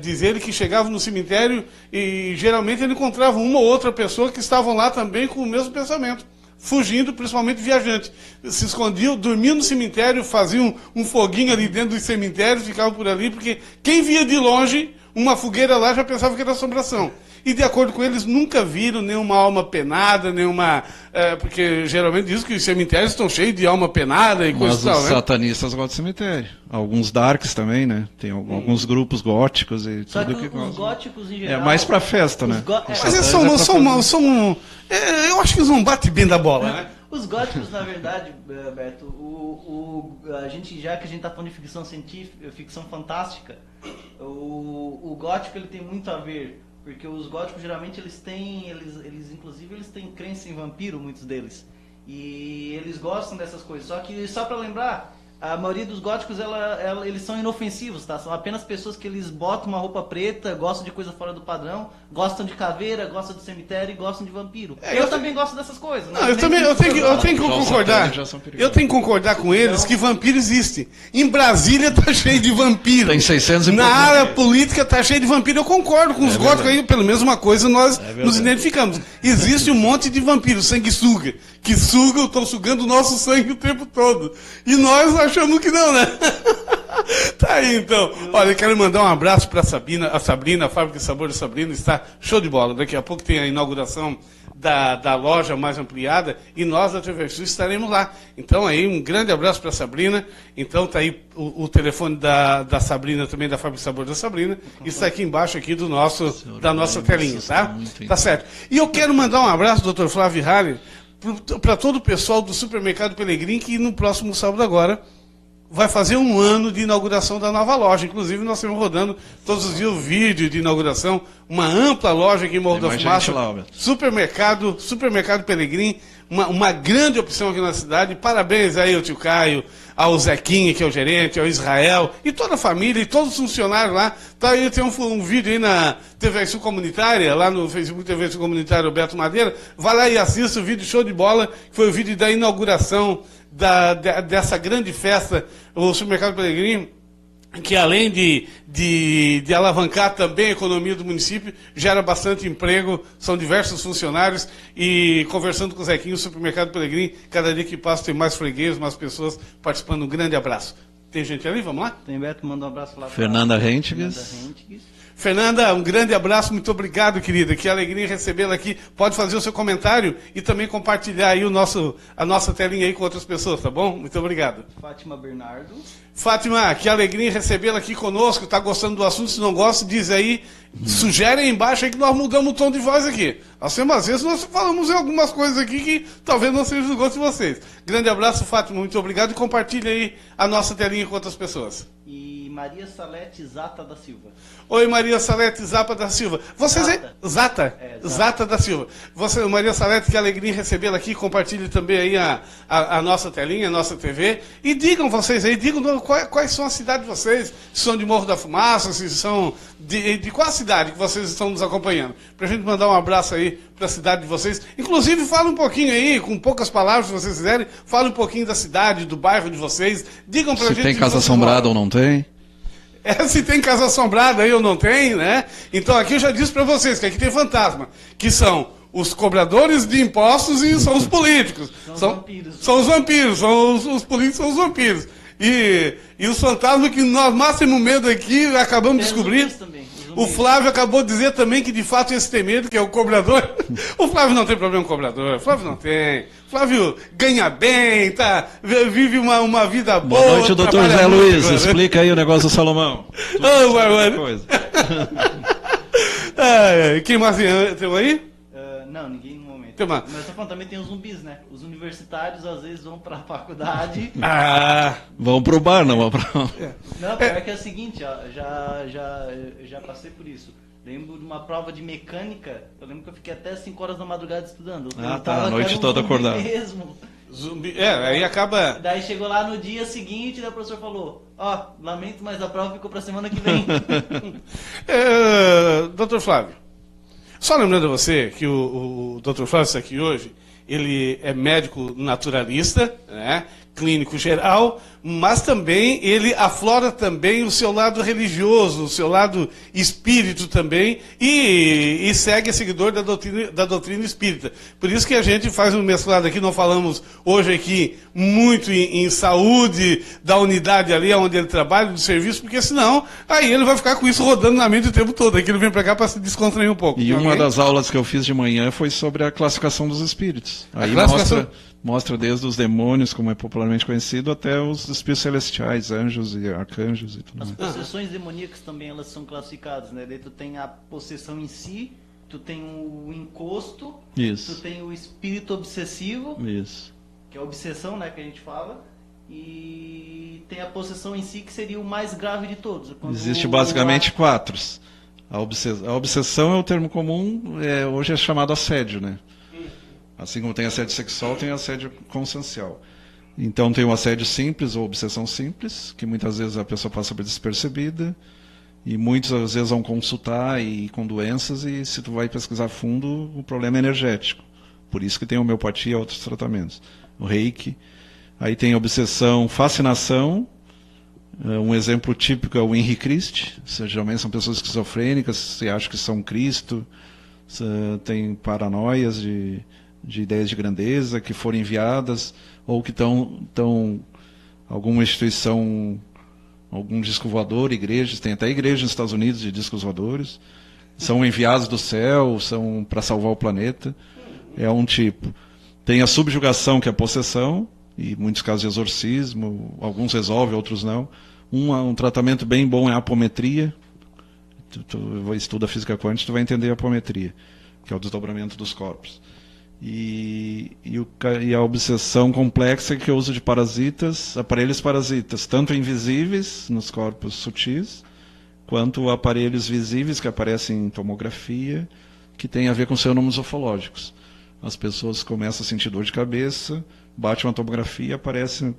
diz ele que chegava no cemitério e geralmente ele encontrava uma ou outra pessoa que estavam lá também com o mesmo pensamento, fugindo, principalmente viajantes. Se escondiam, dormiam no cemitério, faziam um foguinho ali dentro dos cemitérios, ficavam por ali, porque quem via de longe uma fogueira lá já pensava que era assombração. E, de acordo com eles, nunca viram nenhuma alma penada, nenhuma... porque geralmente dizem que os cemitérios estão cheios de alma penada e coisa tal, né? Mas os satanistas gostam de cemitério. Alguns darks também, né? Tem alguns grupos góticos e Só tudo que que os góticos, em geral... É mais pra festa, né? Mas eles eu acho que eles não batem bem da bola, né? Os góticos, na verdade, Beto, já que a gente está falando de ficção científica, ficção fantástica, o gótico ele tem muito a ver, porque os góticos geralmente eles têm crença em vampiro, muitos deles, e eles gostam dessas coisas. Só que só para lembrar, a maioria dos góticos eles são inofensivos, tá? São apenas pessoas que eles botam uma roupa preta, gostam de coisa fora do padrão, gostam de caveira, gostam de cemitério e gostam de vampiro. Eu também gosto dessas coisas. Não, eu tenho que concordar. Eu tenho que concordar com eles que vampiro existe. Em Brasília tá cheio de vampiro. Tem 600 e Na pouco área vampiros. política tá cheio de vampiro. Eu concordo com os góticos aí, pelo menos uma coisa nós nos identificamos. Existe um monte de vampiro, sanguessuga, que estão sugando o nosso sangue o tempo todo. E nós achamos que não, né? Tá aí, então. Olha, eu quero mandar um abraço para a Sabrina, a Fábrica de Sabor da Sabrina está show de bola. Daqui a pouco tem a inauguração da loja mais ampliada e nós da TV Sul estaremos lá. Então aí, um grande abraço para a Sabrina. Então tá aí o telefone da Sabrina também, da Fábrica de Sabor da Sabrina. Está aqui embaixo aqui da nossa telinha, tá? Tá certo. E eu quero mandar um abraço, Dr. Flávio Harry, para todo o pessoal do Supermercado Pelegrim, que no próximo sábado agora vai fazer um ano de inauguração da nova loja. Inclusive, nós estamos rodando todos os dias o vídeo de inauguração, uma ampla loja aqui em Morro da Fumaça. Supermercado Pelegrim, uma grande opção aqui na cidade. Parabéns aí ao tio Caio, ao Zequinha, que é o gerente, ao Israel, e toda a família, e todos os funcionários lá. Tá aí, tem um vídeo aí na TV Sul Comunitária, lá no Facebook TV Sul Comunitária, Roberto Madeira. Vai lá e assista o vídeo show de bola, que foi o vídeo da inauguração dessa grande festa, o Supermercado Pelegrim, que além de alavancar também a economia do município, gera bastante emprego, são diversos funcionários, e conversando com o Zequinho, o Supermercado Pelegrim, cada dia que passa tem mais fregueses, mais pessoas participando. Um grande abraço. Tem gente ali? Vamos lá? Tem Beto, manda um abraço lá. Fernanda Rentges. Fernanda, um grande abraço, muito obrigado, querida. Que alegria recebê-la aqui. Pode fazer o seu comentário e também compartilhar aí a nossa telinha aí com outras pessoas, tá bom? Muito obrigado. Fátima Bernardo. Fátima, que alegria recebê-la aqui conosco. Está gostando do assunto? Se não gosta, diz aí. Sugere aí embaixo aí que nós mudamos o tom de voz aqui. Às vezes nós falamos em algumas coisas aqui que talvez não seja do gosto de vocês. Grande abraço, Fátima, muito obrigado. E compartilhe aí a nossa telinha com outras pessoas. E Maria Salete Zata da Silva. Oi, Maria Salete Zapa da Silva. Vocês aí... Zata? Zata da Silva. Maria Salete, que alegria recebê-la aqui. Compartilhe também aí a nossa telinha, a nossa TV. E digam vocês aí, quais são as cidades de vocês. Se são de Morro da Fumaça, se são de qual cidade que vocês estão nos acompanhando. Pra gente mandar um abraço aí para a cidade de vocês. Inclusive, fala um pouquinho aí, com poucas palavras, se vocês quiserem. Fala um pouquinho da cidade, do bairro de vocês. Digam pra gente... Se tem casa assombrada ou não tem. Se tem casa assombrada aí ou não tem, né? Então aqui eu já disse para vocês que aqui tem fantasma, que são os cobradores de impostos e são os políticos. São os vampiros, os políticos são os vampiros. E os fantasmas que nós mais temos medo aqui, acabamos de descobrir. O Flávio acabou de dizer também que de fato esse tem medo, que é o cobrador. O Flávio não tem problema com o cobrador. O Flávio não tem. O Flávio ganha bem, tá? Vive uma vida boa. Boa noite, doutor Zé Luiz. Explica aí o negócio do Salomão. Ô, Barbano. Quem mais tem aí? Não, ninguém no momento. Tem mais. Mas eu tô falando, também tem os zumbis, né? Os universitários às vezes vão pra faculdade. Vão pro bar, não vão pra... Não, pior que é o seguinte, ó, já passei por isso. Lembro de uma prova de mecânica, eu lembro que eu fiquei até 5 horas da madrugada estudando. A noite toda acordado. Mesmo. Zumbi, aí acaba... Daí chegou lá no dia seguinte, daí o professor falou, lamento, mas a prova ficou pra semana que vem. Doutor Flávio, só lembrando a você que o Dr. Flávio está aqui hoje, ele é médico naturalista, né, clínico geral, mas também ele aflora também o seu lado religioso, o seu lado espírito também, e segue, é seguidor da doutrina espírita. Por isso que a gente faz um mesclado aqui, não falamos hoje aqui muito em saúde, da unidade ali onde ele trabalha, do serviço, porque senão aí ele vai ficar com isso rodando na mente o tempo todo, aqui ele vem para cá para se descontrair um pouco. E uma das aulas que eu fiz de manhã foi sobre a classificação dos espíritos. Aí mostra desde os demônios, como é popularmente conhecido, até os espíritos celestiais, anjos e arcanjos e tudo mais. As possessões demoníacas também elas são classificadas, né? Daí tu tem a possessão em si, tu tem o encosto, Isso. tu tem o espírito obsessivo, Isso. que é a obsessão, né, que a gente fala, e tem a possessão em si, que seria o mais grave de todos. Existe basicamente 4. A obsessão é o termo comum, hoje é chamado assédio, né? Assim como tem assédio sexual, tem assédio consciencial. Então tem o assédio simples ou obsessão simples, que muitas vezes a pessoa passa por despercebida, e muitas às vezes vão consultar e com doenças, e se tu vai pesquisar a fundo, o problema é energético. Por isso que tem a homeopatia e outros tratamentos. O reiki. Aí tem obsessão, fascinação. Um exemplo típico é o Henri Christ. Geralmente são pessoas esquizofrênicas, se acham que são Cristo, tem paranoias de ideias de grandeza que foram enviadas, ou que estão alguma instituição, algum disco voador, igrejas, tem até igrejas nos Estados Unidos de discos voadores, são enviados do céu, são para salvar o planeta, é um tipo. Tem a subjugação, que é a possessão, e em muitos casos exorcismo, alguns resolvem, outros não. Um tratamento bem bom é a apometria. Tu estuda física quântica, tu vai entender a apometria, que é o desdobramento dos corpos. E a obsessão complexa, que é o uso de parasitas, aparelhos parasitas, tanto invisíveis nos corpos sutis, quanto aparelhos visíveis que aparecem em tomografia, que tem a ver com fenômenos ufológicos. As pessoas começam a sentir dor de cabeça, bate uma tomografia, aparece...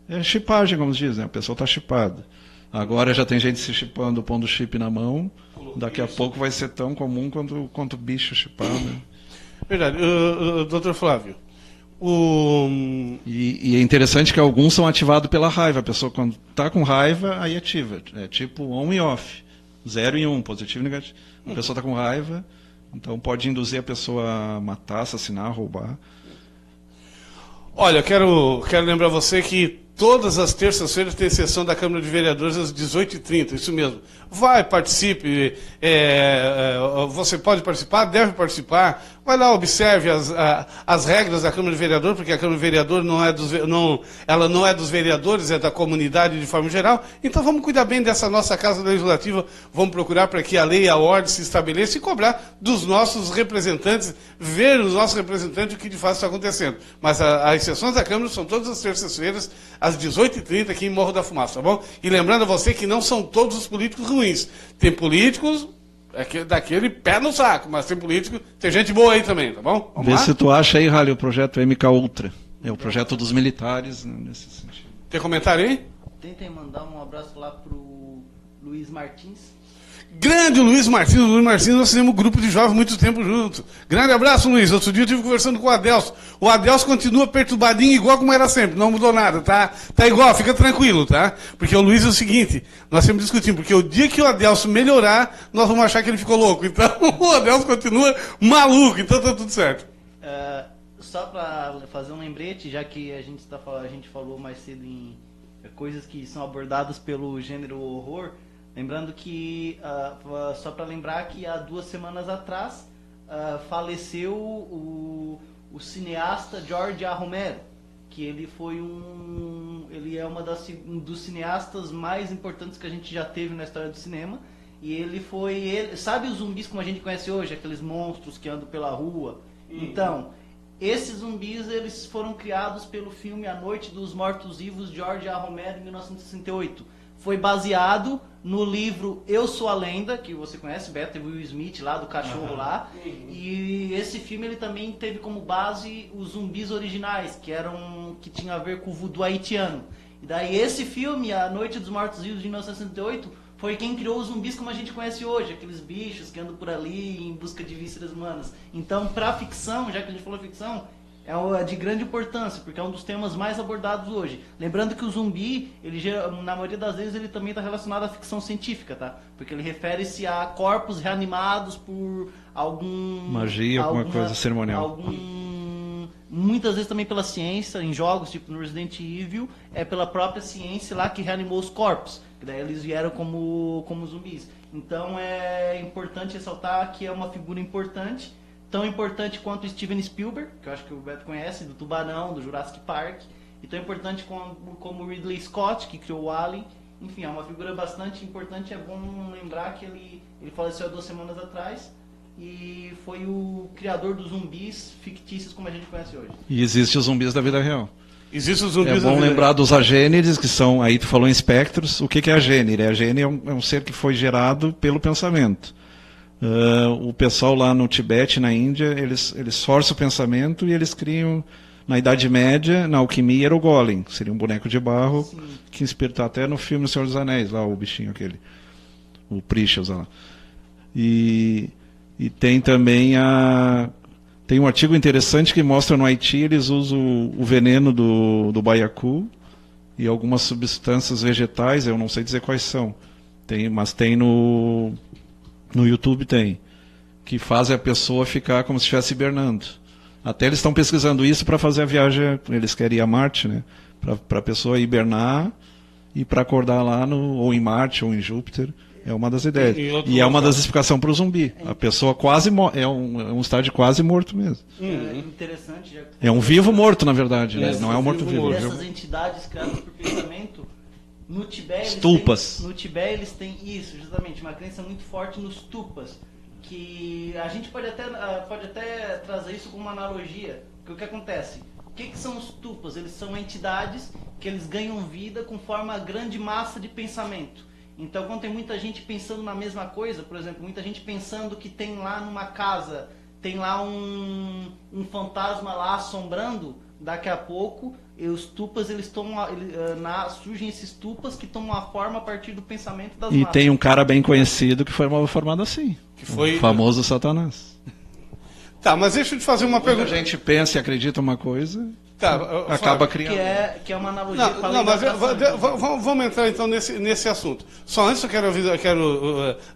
É chipagem, como se diz, né? A pessoa está chipada. Agora já tem gente se chipando, pondo chip na mão, daqui a pouco vai ser tão comum quanto bicho chipado. Verdade. Doutor Flávio, E é interessante que alguns são ativados pela raiva. A pessoa, quando está com raiva, aí ativa. É tipo on e off. 0 e 1, positivo e negativo. A pessoa está com raiva, então pode induzir a pessoa a matar, assassinar, roubar. Olha, quero lembrar você que todas as terças-feiras tem sessão da Câmara de Vereadores às 18h30, isso mesmo. Vai, participe, você pode participar, deve participar, vai lá, observe as regras da Câmara de Vereadores, porque a Câmara de Vereadores ela não é dos vereadores, é da comunidade de forma geral, então vamos cuidar bem dessa nossa Casa Legislativa, vamos procurar para que a lei e a ordem se estabeleçam e cobrar dos nossos representantes, ver nos nossos representantes o que de fato está acontecendo. Mas as sessões da Câmara são todas as terças-feiras, às 18h30, aqui em Morro da Fumaça, tá bom? E lembrando a você que não são todos os políticos ruins. Tem políticos daquele pé no saco, mas tem gente boa aí também, tá bom? Vamos Vê lá? se tu acha aí, Rally, o projeto MK Ultra. É o projeto dos militares, né, nesse sentido. Tem comentário aí? Tentem mandar um abraço lá pro Luiz Martins. Grande Luiz Martins. Luiz Martins, nós fizemos um grupo de jovens muito tempo junto. Grande abraço, Luiz. Outro dia eu estive conversando com o Adelso. O Adelso continua perturbadinho igual como era sempre. Não mudou nada, tá? Tá igual, fica tranquilo, tá? Porque o Luiz é o seguinte, nós sempre discutimos, porque o dia que o Adelso melhorar, nós vamos achar que ele ficou louco. Então, o Adelso continua maluco, então tá tudo certo. Só para fazer um lembrete, já que a gente falou mais cedo em coisas que são abordadas pelo gênero horror, Lembrando que, só para lembrar que há 2 semanas atrás faleceu o cineasta George A. Romero, que ele foi ele é um dos cineastas mais importantes que a gente já teve na história do cinema. E ele sabe os zumbis como a gente conhece hoje, aqueles monstros que andam pela rua? Então, esses zumbis eles foram criados pelo filme A Noite dos Mortos-Vivos, de George A. Romero, em 1968. Foi baseado no livro Eu Sou a Lenda, que você conhece, Beto, Will Smith lá, do cachorro lá. E esse filme ele também teve como base os zumbis originais, que tinha a ver com o voodoo haitiano. E daí esse filme, A Noite dos Mortos-Vivos, de 1968, foi quem criou os zumbis como a gente conhece hoje, aqueles bichos que andam por ali em busca de vísceras humanas. Então, para ficção, já que a gente falou ficção, é de grande importância, porque é um dos temas mais abordados hoje. Lembrando que o zumbi, na maioria das vezes, ele também está relacionado à ficção científica, tá? Porque ele refere-se a corpos reanimados por magia, alguma coisa cerimonial. Muitas vezes também pela ciência, em jogos, tipo no Resident Evil, é pela própria ciência lá que reanimou os corpos, que daí eles vieram como zumbis. Então é importante ressaltar que é uma figura importante, tão importante quanto Steven Spielberg, que eu acho que o Beto conhece, do Tubarão, do Jurassic Park, e tão importante como Ridley Scott, que criou o Alien. Enfim, é uma figura bastante importante. É bom lembrar que ele faleceu há 2 semanas atrás, e foi o criador dos zumbis fictícios como a gente conhece hoje. E existem os zumbis da vida real. Existem os zumbis da vida real. É bom lembrar dos agênides, que são, aí tu falou em espectros. O que é agênide? A agênide é um ser que foi gerado pelo pensamento. O pessoal lá no Tibete, na Índia, eles forçam o pensamento e eles criam, na Idade Média, na alquimia, era o golem. Seria um boneco de barro. Sim. Que inspirou até no filme O Senhor dos Anéis, lá o bichinho aquele. O Prixas lá. E tem também tem um artigo interessante que mostra no Haiti eles usam o veneno do baiacu e algumas substâncias vegetais, eu não sei dizer quais são, mas tem no YouTube que fazem a pessoa ficar como se estivesse hibernando. Até eles estão pesquisando isso para fazer a viagem, eles querem ir a Marte, né? Para a pessoa hibernar e para acordar lá ou em Marte ou em Júpiter. É uma das ideias. E é uma das explicações para o zumbi. A pessoa quase é um estágio quase morto mesmo. É interessante. É um vivo morto, na verdade. Né? Não é um morto-vivo. Essas entidades criadas por pensamento, no Tibete eles têm isso, justamente, uma crença muito forte nos tupas. Que a gente pode até trazer isso como uma analogia. Porque o que acontece? O que são os tupas? Eles são entidades que eles ganham vida conforme a grande massa de pensamento. Então, quando tem muita gente pensando na mesma coisa, por exemplo, muita gente pensando que tem lá numa casa, tem lá um fantasma lá assombrando, daqui a pouco, os tupas, surgem esses tupas que tomam a forma a partir do pensamento das massas. E tem um cara bem conhecido que foi formado assim, o famoso Satanás. Tá, mas deixa eu te fazer uma pergunta. A gente pensa e acredita uma coisa... acaba criando. Que é uma analogia. Vamos entrar então nesse assunto. Só antes eu quero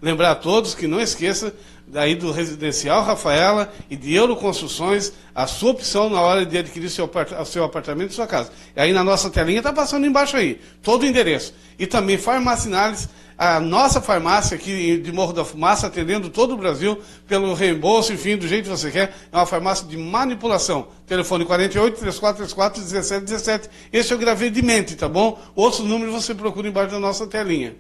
lembrar a todos que não esqueça daí do Residencial Rafaela e de Euroconstruções, a sua opção na hora de adquirir o seu apartamento e sua casa. E aí na nossa telinha está passando embaixo aí, todo o endereço. E também Farmacinales, a nossa farmácia aqui de Morro da Fumaça, atendendo todo o Brasil, pelo reembolso, enfim, do jeito que você quer. É uma farmácia de manipulação. Telefone 48-3434-1717. Esse eu gravei de mente, tá bom? Outros números você procura embaixo da nossa telinha.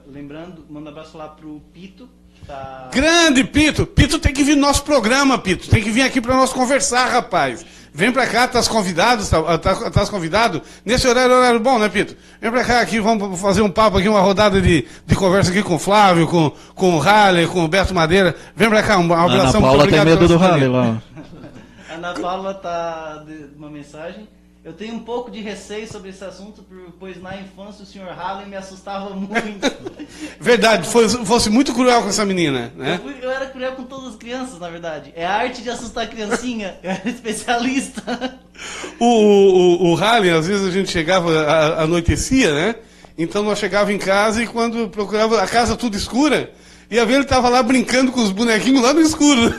Lembrando, manda um abraço lá pro Pito. Tá... Grande Pito! Pito tem que vir no nosso programa, Pito. Tem que vir aqui para nós conversar, rapaz. Vem pra cá, estás convidado? Nesse horário bom, né, Pito? Vem pra cá aqui, vamos fazer um papo aqui, uma rodada de conversa aqui com o Flávio, com o Halley, com o Beto Madeira. Vem pra cá, um abração. Ana Paula tem medo do Halley lá. Ana Paula tá uma mensagem. Eu tenho um pouco de receio sobre esse assunto, pois na infância o Sr. Halley me assustava muito. Verdade, fosse muito cruel com essa menina, né? Eu era cruel com todas as crianças, na verdade. É a arte de assustar a criancinha, eu era especialista. O Halley, às vezes a gente chegava, anoitecia, né? Então nós chegava em casa e quando procurava a casa tudo escura, Ia ver, ele estava lá brincando com os bonequinhos lá no escuro.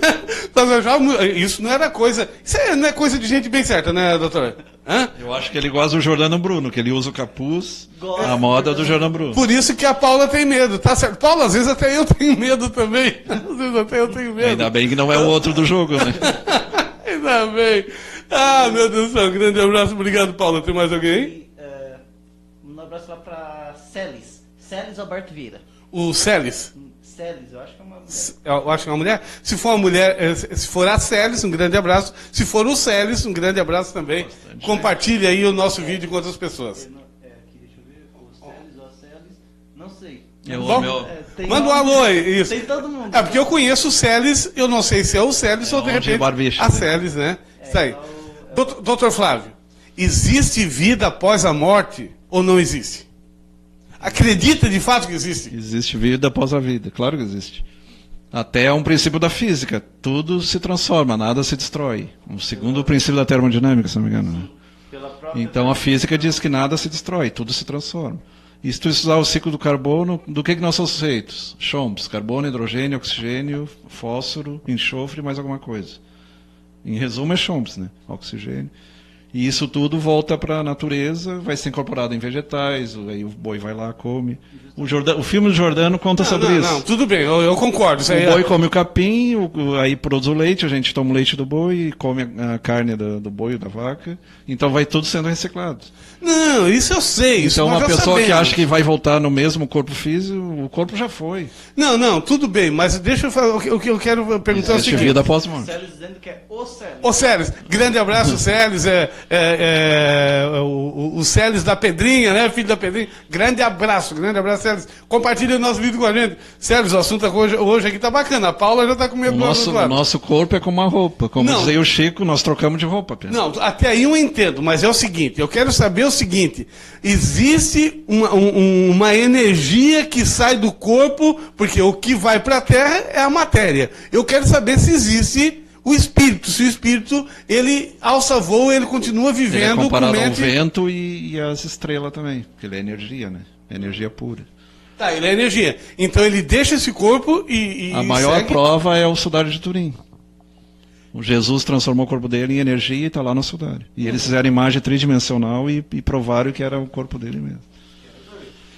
Isso não era coisa... Isso não é coisa de gente bem certa, né, doutor? Hã? Eu acho que ele gosta do Jordano Bruno, que ele usa o capuz, a moda do Jordano Bruno. Por isso que a Paula tem medo, tá certo? Paula, às vezes até eu tenho medo também. Às vezes até eu tenho medo. Ainda bem que não é o outro do jogo, né? Ainda bem. Ah, meu Deus do céu, grande abraço. Obrigado, Paula. Tem mais alguém? Um abraço lá pra Celis Alberto Vieira. O Celis. Celis, eu acho que é uma mulher. Eu acho que é uma mulher. Se for uma mulher, se for a Celis, um grande abraço. Se for o Celis, um grande abraço também. Bastante. Compartilhe aí o nosso vídeo com outras pessoas. Aqui, deixa eu ver. O Celis ou a Celis, não sei. Manda um alô aí. Isso. Tem todo mundo. É porque eu conheço o Celis, eu não sei se é o Celis ou de repente Barbicha, a Celis, né? Isso aí. Doutor Flávio, existe vida após a morte ou não existe? Acredita de fato que existe? Existe vida após a vida, claro que existe. Até é um princípio da física, tudo se transforma, nada se destrói. O segundo princípio da termodinâmica, se não me engano. Né? Então a física diz que nada se destrói, tudo se transforma. E se tu estudar o ciclo do carbono, do que nós somos feitos? Chomps, carbono, hidrogênio, oxigênio, fósforo, enxofre e mais alguma coisa. Em resumo é chomps, né? Oxigênio. E isso tudo volta para a natureza, vai ser incorporado em vegetais, aí o boi vai lá, come. O filme do Jordano conta sobre isso. Não, tudo bem, eu concordo. Isso aí o boi come o capim, aí produz o leite, a gente toma o leite do boi e come a carne do boi e da vaca. Então vai tudo sendo reciclado. Não, isso eu sei. Isso então nós uma já pessoa sabemos. que acha que vai voltar no mesmo corpo físico, o corpo já foi. Não, tudo bem, mas deixa eu falar, o que eu quero perguntar é o Existe seguinte. vida após a morte. Celis dizendo que é o Celis. Ô Celis, grande abraço, Celis, o Celis da Pedrinha, né, filho da Pedrinha, grande abraço, Celis, compartilha o nosso vídeo com a gente. Celis, o assunto hoje aqui tá bacana, a Paula já tá com medo do outro lado. O nosso corpo é como uma roupa, como dizia o Chico, nós trocamos de roupa. Pensa. Não, até aí eu entendo, mas é o seguinte, eu quero saber o seguinte, existe uma energia que sai do corpo, porque o que vai para a Terra é a matéria, eu quero saber se existe o espírito, se o espírito, ele alça voo, ele continua vivendo... Ele é comparado ao vento e às estrelas também, porque ele é energia, né? É energia pura. Tá, ele é energia. Então ele deixa esse corpo e a maior segue... prova é o Sudário de Turim. O Jesus transformou o corpo dele em energia e está lá no Sudário. E eles fizeram imagem tridimensional e provaram que era o corpo dele mesmo.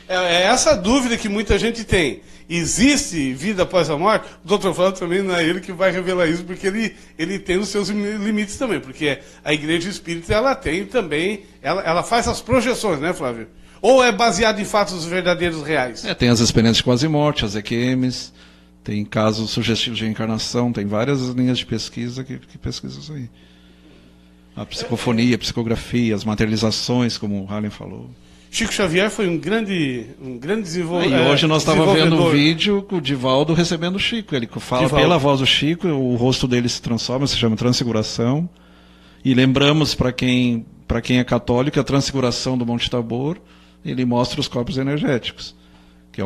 É essa dúvida que muita gente tem. Existe vida após a morte? O Dr. Flávio também não é ele que vai revelar isso, porque ele tem os seus limites também. Porque a Igreja Espírita, ela tem também... Ela faz as projeções, né, Flávio? Ou é baseado em fatos verdadeiros reais? Tem as experiências de quase-morte, as EQMs, tem casos sugestivos de reencarnação, tem várias linhas de pesquisa que pesquisam isso aí. A psicofonia, a psicografia, as materializações, como o Halen falou. Chico Xavier foi um grande desenvolvedor. E hoje nós estávamos vendo um vídeo com o Divaldo recebendo o Chico. Ele fala pela voz do Chico, o rosto dele se transforma, se chama transfiguração. E lembramos, para quem é católico, a transfiguração do Monte Tabor, ele mostra os corpos energéticos, que é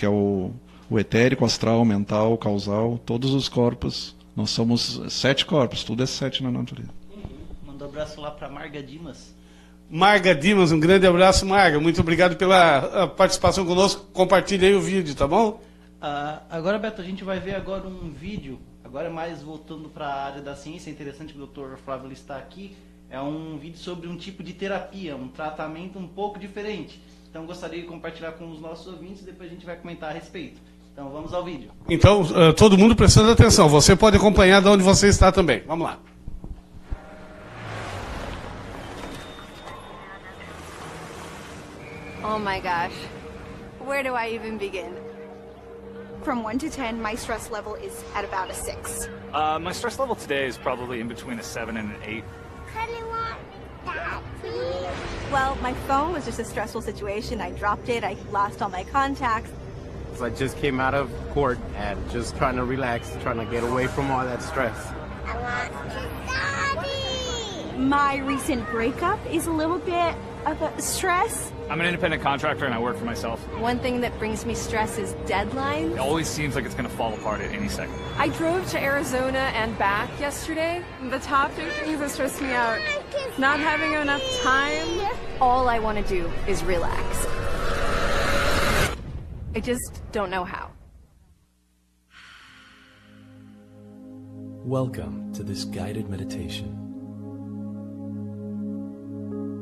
o etérico, astral, mental, causal, todos os corpos. Nós somos 7 corpos, tudo é 7 na natureza. Manda um abraço lá para Marga Dimas. Marga Dimas, um grande abraço, Marga. Muito obrigado pela participação conosco. Compartilhe aí o vídeo, tá bom? Agora, Beto, a gente vai ver agora um vídeo, agora mais voltando para a área da ciência. É interessante que o Dr. Flávio está aqui. É um vídeo sobre um tipo de terapia, um tratamento um pouco diferente. Então, gostaria de compartilhar com os nossos ouvintes e depois a gente vai comentar a respeito. Então, vamos ao vídeo. Então, todo mundo prestando atenção. Você pode acompanhar de onde você está também. Vamos lá. Oh my gosh. Where do I even begin? From 1 to 10, my stress level is at about a 6. My stress level today is probably in between a 7 and an 8. Well, my phone was just a stressful situation. I dropped it. I lost all my contacts. So I just came out of court and just trying to relax, trying to get away from all that stress. My recent breakup is a little bit of a stress. I'm an independent contractor and I work for myself. One thing that brings me stress is deadlines. It always seems like it's going to fall apart at any second. I drove to Arizona and back yesterday. The top 2 things that stress me out: not having enough time. All I want to do is relax. I just don't know how. Welcome to this guided meditation.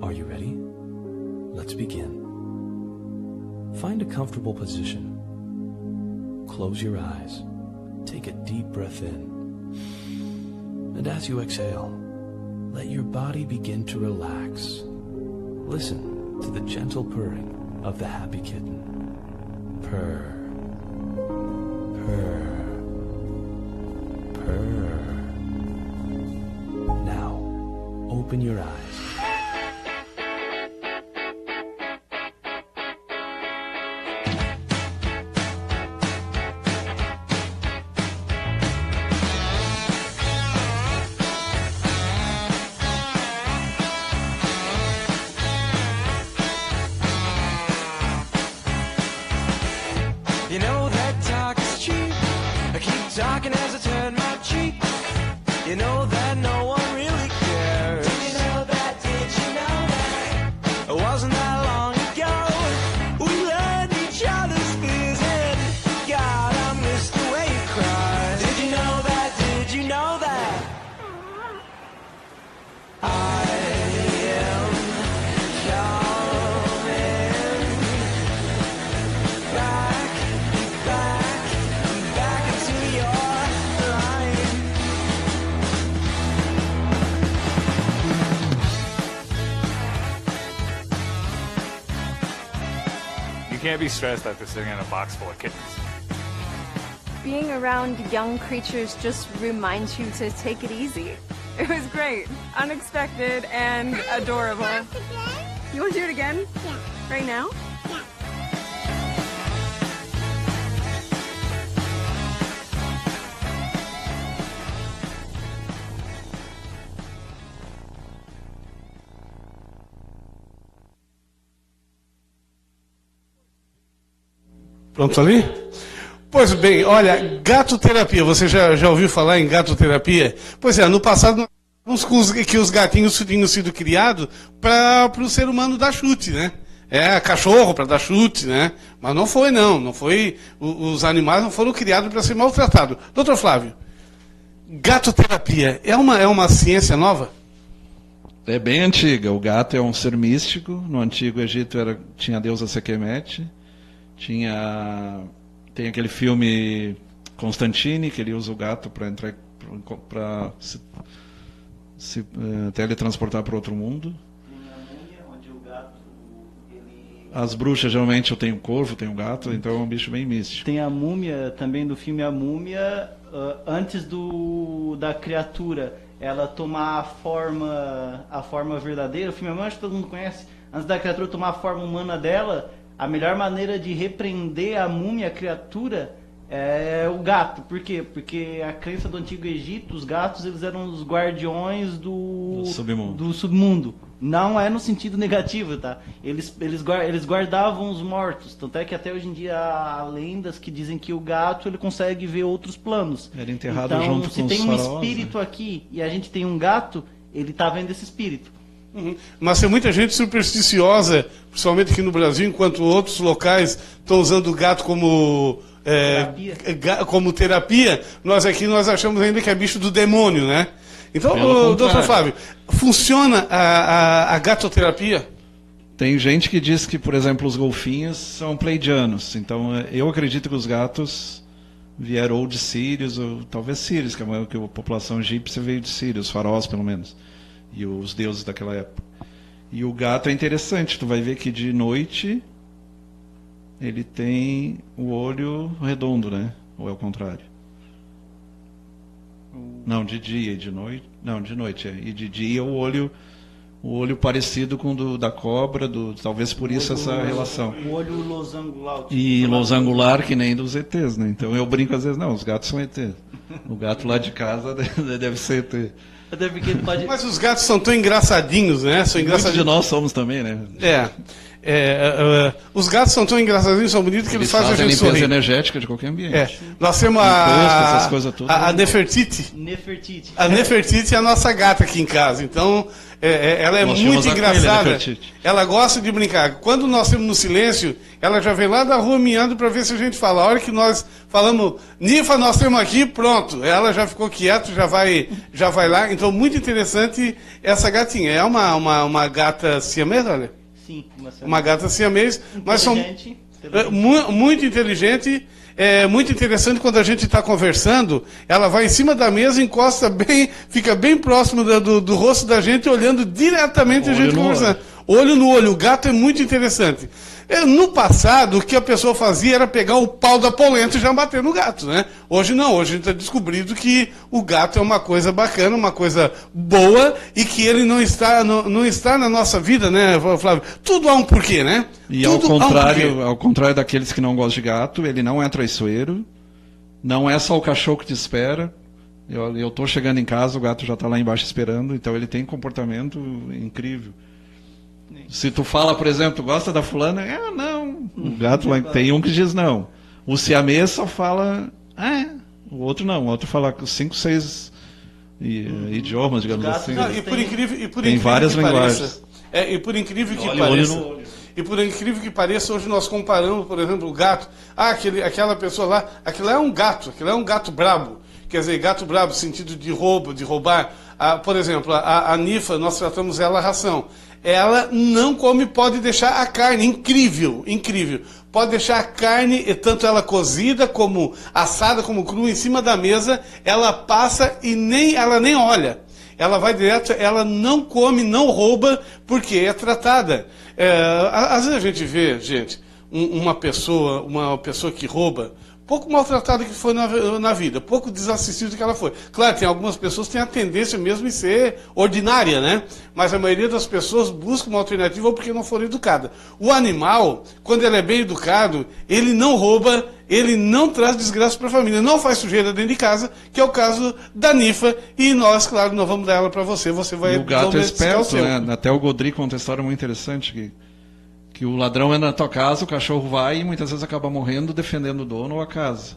Are you ready? Let's begin. Find a comfortable position. Close your eyes. Take a deep breath in. And as you exhale, let your body begin to relax. Listen to the gentle purring of the happy kitten. Purr. Purr. Purr. Now, open your eyes. You know that talk is cheap. I keep talking as I turn my cheek. You know that no one really cares. Did you know that? Did you know that? It wasn't that long ago. We learned each other's fears and God, I miss the way you cry. Did you know that? Did you know that? I am coming back, back into your life. You can't be stressed after sitting in a box full of kittens. Being around young creatures just reminds you to take it easy. It was great, unexpected, and adorable. You want to do it again? Yeah. Right now? Pronto ali? Pois bem, olha, gatoterapia, você já ouviu falar em gatoterapia? Pois é, no passado nós que os gatinhos tinham sido criados para o ser humano dar chute, né? Cachorro para dar chute, né? Mas não foi, não foi, os animais não foram criados para ser maltratados. Doutor Flávio, gatoterapia é uma ciência nova? É bem antiga. O gato é um ser místico. No Antigo Egito tinha a deusa Sekhemete. Tem aquele filme Constantine, que ele usa o gato para entrar para se teletransportar para outro mundo. Tem a múmia, onde o gato As bruxas geralmente eu tenho corvo, tenho gato, então é um bicho bem místico. Tem a múmia também do filme A Múmia, antes da criatura ela tomar a forma verdadeira. O filme A Múmia, acho que todo mundo conhece. Antes da criatura tomar a forma humana dela, a melhor maneira de repreender a múmia, a criatura, é o gato. Por quê? Porque a crença do Antigo Egito, os gatos eles eram os guardiões do submundo. Não é no sentido negativo, tá? Eles guardavam os mortos. Tanto é que até hoje em dia há lendas que dizem que o gato ele consegue ver outros planos. Era enterrado então, junto com os faraós. Se tem um espírito aqui e a gente tem um gato, ele está vendo esse espírito. Uhum. Mas tem muita gente supersticiosa, principalmente aqui no Brasil, enquanto outros locais estão usando o gato como terapia, nós achamos ainda que é bicho do demônio, né? Então, doutor Flávio, funciona a gatoterapia? Tem gente que diz que, por exemplo, os golfinhos são pleidianos. Então, eu acredito que os gatos vieram ou de Sírios, ou talvez Sírios, que a população egípcia veio de Sírios, os faraós, pelo menos. E os deuses daquela época. E o gato é interessante, tu vai ver que de noite ele tem o olho redondo, né? Ou é o contrário? Não, de dia e de noite. Não, de noite. E de dia o olho parecido com o da cobra, talvez por isso essa relação. O olho losangular. E losangular que nem dos ETs, né? Então eu brinco às vezes, não, os gatos são ET. O gato lá de casa deve ser ET. Mas os gatos são tão engraçadinhos, né? São engraçadinhos. Muitos de nós somos também, né? Os gatos são tão engraçadinhos, são bonitos, que eles fazem a gente limpeza sorrir. energética de qualquer ambiente. Nós temos essas coisas todas. a Nefertiti. Nefertiti. A Nefertiti é a nossa gata aqui em casa. Então, ela é Nós muito chamamos a engraçada. coelha, Nefertiti. Ela gosta de brincar. Quando nós temos no silêncio, ela já vem lá da rua miando para ver se a gente fala. A hora que nós falamos, Nifa, nós temos aqui, pronto. Ela já ficou quieta, já vai lá. Então, muito interessante essa gatinha. É uma gata siamês, olha? Sim, uma gata siamês, mas são inteligente. muito inteligente. É muito interessante quando a gente está conversando, ela vai em cima da mesa, encosta bem, fica bem próximo do rosto da gente, olhando diretamente a gente conversando. Olho no olho. O gato é muito interessante. No passado, o que a pessoa fazia era pegar o pau da polenta e já bater no gato, né? Hoje não, hoje a gente está descobrindo que o gato é uma coisa bacana, uma coisa boa, e que ele não está na nossa vida, né, Flávio? Tudo há um porquê, né? E Tudo ao contrário daqueles que não gostam de gato, ele não é traiçoeiro, não é só o cachorro que te espera. Eu estou chegando em casa, o gato já está lá embaixo esperando, então ele tem comportamento incrível. Se tu fala, por exemplo, gosta da fulana, não. O gato lá, tem um que diz não. O siamês só fala, o outro não. O outro fala 5, 6 idiomas, digamos assim. Não, e por incrível tem várias linguagens. E por incrível que Olho pareça. no olho. E por incrível que pareça, hoje nós comparamos, por exemplo, o gato. Aquela pessoa lá, aquilo é um gato brabo. Quer dizer, gato brabo, sentido de roubo, de roubar. Por exemplo, a Nifa, nós tratamos ela a ração. Ela não come, pode deixar a carne, incrível. Pode deixar a carne, tanto ela cozida, como assada, como crua, em cima da mesa, ela passa e ela nem olha. Ela vai direto, ela não come, não rouba, porque é tratada. Às vezes a gente vê, uma pessoa que rouba, pouco maltratada que foi na vida, pouco desassistida que ela foi. Claro, tem algumas pessoas que têm a tendência mesmo em ser ordinária, né? Mas a maioria das pessoas busca uma alternativa ou porque não foram educadas. O animal, quando ele é bem educado, ele não rouba, ele não traz desgraça para a família, não faz sujeira dentro de casa, que é o caso da Nifa, e nós, claro, não vamos dar ela para você, você vai... E o gato é esperto, né? Até o Godry conta uma história muito interessante, que o ladrão entra na tua casa, o cachorro vai e muitas vezes acaba morrendo defendendo o dono ou a casa.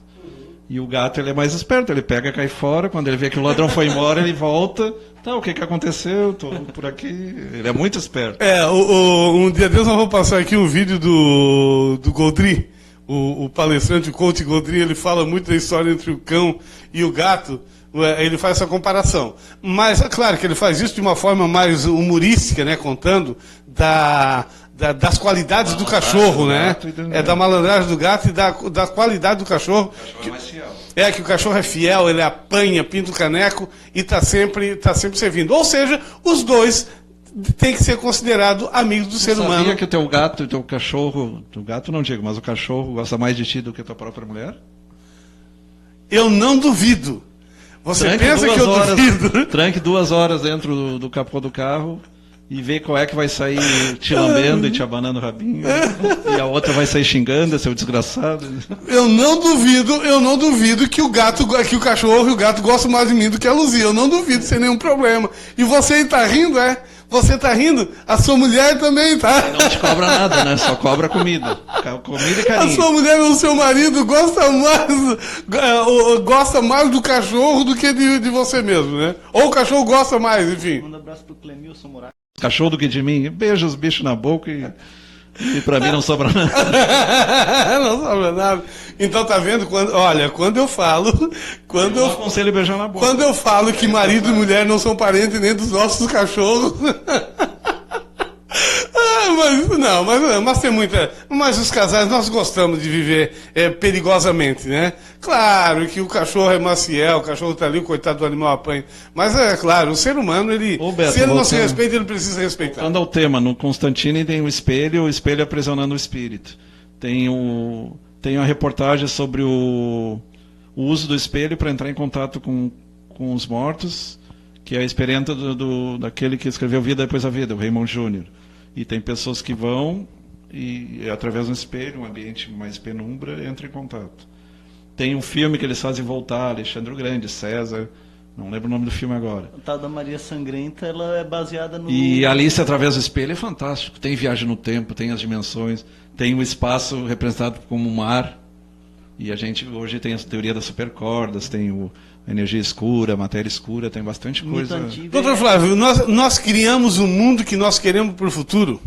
E o gato, ele é mais esperto, ele pega e cai fora, quando ele vê que o ladrão foi embora, ele volta, o que aconteceu? Tô por aqui. Ele é muito esperto. Um dia Deus nós vamos passar aqui um vídeo do Godry, o palestrante, o coach Godry, ele fala muito da história entre o cão e o gato, ele faz essa comparação. Mas é claro que ele faz isso de uma forma mais humorística, né, contando das qualidades do cachorro, né? Da malandragem do gato e da qualidade do cachorro. O cachorro é mais fiel. Que o cachorro é fiel, ele apanha, pinta o caneco e está sempre servindo. Ou seja, os dois têm que ser considerados amigos do ser humano. Sabia que o teu gato e o teu cachorro, o gato não digo, mas o cachorro gosta mais de ti do que a tua própria mulher? Eu não duvido. Você pensa que eu duvido? Tranque 2 horas dentro do capô do carro e vê qual é que vai sair te lambendo e te abanando o rabinho. E a outra vai sair xingando, seu desgraçado. Eu não duvido que o cachorro e o gato gostam mais de mim do que a Luzia. Eu não duvido, sem nenhum problema. E você está rindo, Você está rindo? A sua mulher também, tá? E não te cobra nada, né? Só cobra comida. Comida e carinho. A sua mulher ou o seu marido gosta mais do cachorro do que de você mesmo, né? Ou o cachorro gosta mais, enfim. Manda um abraço pro Clemilson Moraes. Cachorro do que de mim, beija os bichos na boca e pra mim não sobra nada. Não sobra nada. Então tá vendo? Quando eu falo... Eu aconselho beijar na boca. Quando eu falo que marido e mulher não são parentes nem dos nossos cachorros... mas tem muita... Mas os casais, nós gostamos de viver perigosamente, né? Claro que o cachorro é maciel, o cachorro tá ali, o coitado do animal apanha. Mas é claro, o ser humano, Beto, se ele não se respeita, ele precisa respeitar. Voltando ao tema, no Constantine tem o espelho aprisionando o espírito. Tem a reportagem sobre o uso do espelho para entrar em contato com os mortos, que é a experiência daquele que escreveu Vida Depois da Vida, o Raymond Júnior. E tem pessoas que vão e, através do espelho, um ambiente mais penumbra, entram em contato. Tem um filme que eles fazem voltar, Alexandre o Grande, César, Não lembro o nome do filme agora. A tal da Maria Sangrenta, ela é baseada no... E Alice através do espelho é fantástico. Tem viagem no tempo, tem as dimensões, tem o espaço representado como um mar. E a gente hoje tem a teoria das supercordas, tem a energia escura, a matéria escura, tem bastante coisa. Doutor Flávio, nós criamos o mundo que nós queremos para o futuro.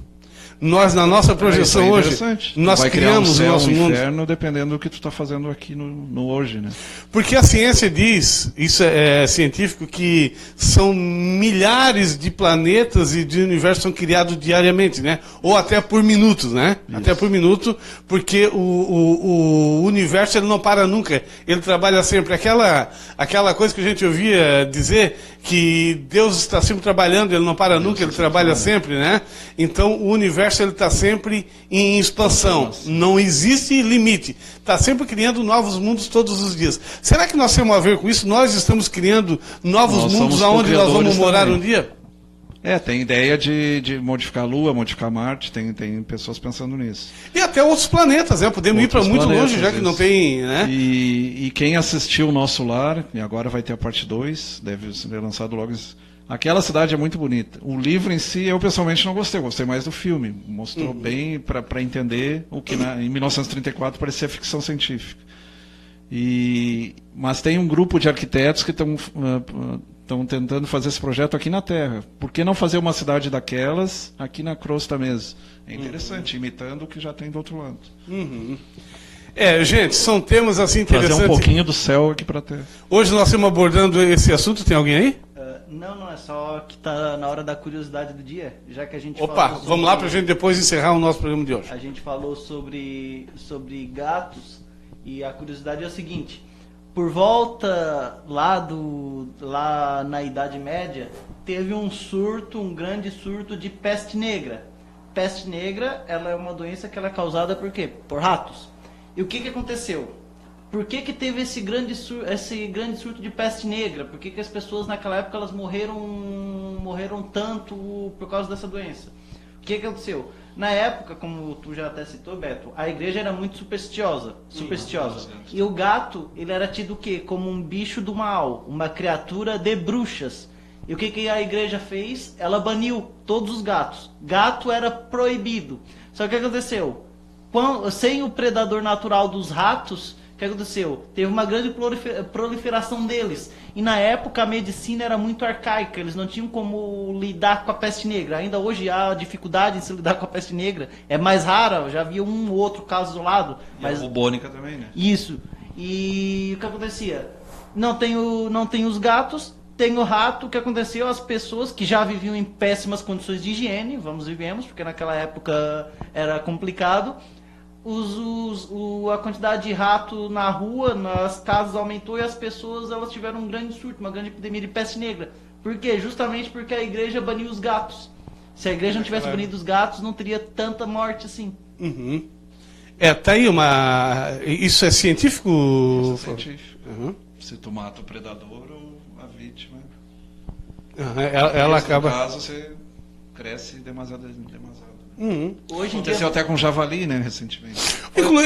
Nós, na nossa projeção hoje, nós vai criamos criar o nosso mundo. Inferno dependendo do que tu está fazendo aqui no hoje, né? Porque a ciência diz, isso é científico, que são milhares de planetas e de universos são criados diariamente, né? Ou até por minutos, né? Isso. Até por minuto, porque o universo ele não para nunca, ele trabalha sempre. Aquela coisa que a gente ouvia dizer, que Deus está sempre trabalhando, ele não para nunca, ele trabalha sempre, né? Então o universo ele está sempre em expansão, não existe limite, está sempre criando novos mundos todos os dias. Será que nós temos a ver com isso? Nós estamos criando novos mundos aonde nós vamos morar um dia? Tem ideia de modificar a Lua, modificar Marte, tem pessoas pensando nisso. E até outros planetas, né? Podemos ir para muito longe, já que não tem... Né? E quem assistiu o Nosso Lar, e agora vai ter a parte 2, deve ser lançado logo... Aquela cidade é muito bonita. O livro em si, eu pessoalmente não gostei mais do filme. Mostrou bem para entender o que em 1934 parecia ficção científica. Mas tem um grupo de arquitetos que estão tentando fazer esse projeto aqui na Terra. Por que não fazer uma cidade daquelas aqui na crosta mesmo? É interessante, imitando o que já tem do outro lado. Gente, são temas assim interessantes. Trazer um pouquinho do céu aqui para a Terra. Hoje nós estamos abordando esse assunto, tem alguém aí? Não, é só que está na hora da curiosidade do dia, já que a gente vamos lá para a gente depois encerrar o nosso programa de hoje. A gente falou sobre gatos, e a curiosidade é o seguinte: por volta lá na Idade Média, teve um grande surto de peste negra. Peste negra, ela é uma doença que ela é causada por quê? Por ratos. E o que aconteceu? Por que teve esse grande surto de peste negra? Por que as pessoas naquela época elas morreram tanto por causa dessa doença? O que aconteceu? Na época, como tu já até citou, Beto, a igreja era muito supersticiosa. E o gato, ele era tido o quê? Como um bicho do mal, uma criatura de bruxas. E o que a igreja fez? Ela baniu todos os gatos. Gato era proibido. Só que o que aconteceu? Sem o predador natural dos ratos, o que aconteceu? Teve uma grande proliferação deles. E na época a medicina era muito arcaica, eles não tinham como lidar com a peste negra. Ainda hoje há dificuldade em se lidar com a peste negra. É mais rara, já havia um ou outro caso isolado. Mas... a bubônica também, né? Isso. E o que acontecia? Não tem os gatos, tem o rato. O que aconteceu? As pessoas que já viviam em péssimas condições de higiene, vivemos, porque naquela época era complicado. A quantidade de rato na rua, nas casas aumentou, e as pessoas elas tiveram um grande surto, uma grande epidemia de peste negra. Por quê? Justamente porque a igreja baniu os gatos. Se a igreja não tivesse banido os gatos, não teria tanta morte assim. Tá aí isso é científico? Isso é científico. Se tu mata o predador ou a vítima. Ela acaba... No caso, você cresce demasiado. Hoje aconteceu até com javali, né, recentemente.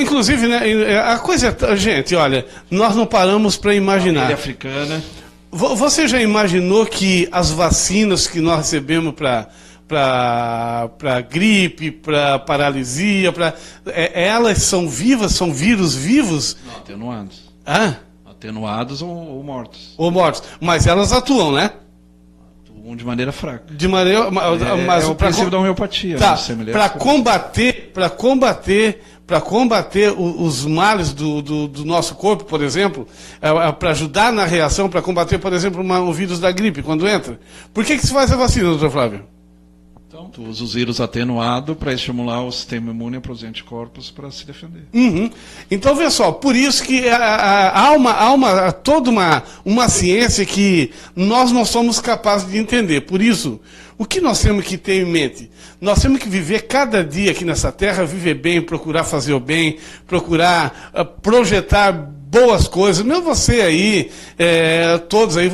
Inclusive, né, a coisa... Gente, olha, nós não paramos para imaginar. A africana. Você já imaginou que as vacinas que nós recebemos para gripe, para paralisia, elas são vivas, são vírus vivos? Não, atenuados. Atenuados ou mortos. Ou mortos. Mas elas atuam, né? De maneira fraca. Mas o princípio da homeopatia. Para combater os males do nosso corpo, por exemplo, para ajudar na reação, para combater, por exemplo, um vírus da gripe, quando entra. Por que se faz a vacina, doutor Flávio? Então, tu usa os vírus atenuados para estimular o sistema imune a produzir anticorpos para se defender. Então, vê só, por isso que há toda uma ciência que nós não somos capazes de entender. Por isso, o que nós temos que ter em mente? Nós temos que viver cada dia aqui nessa terra, viver bem, procurar fazer o bem, procurar projetar boas coisas, mesmo você aí, todos aí,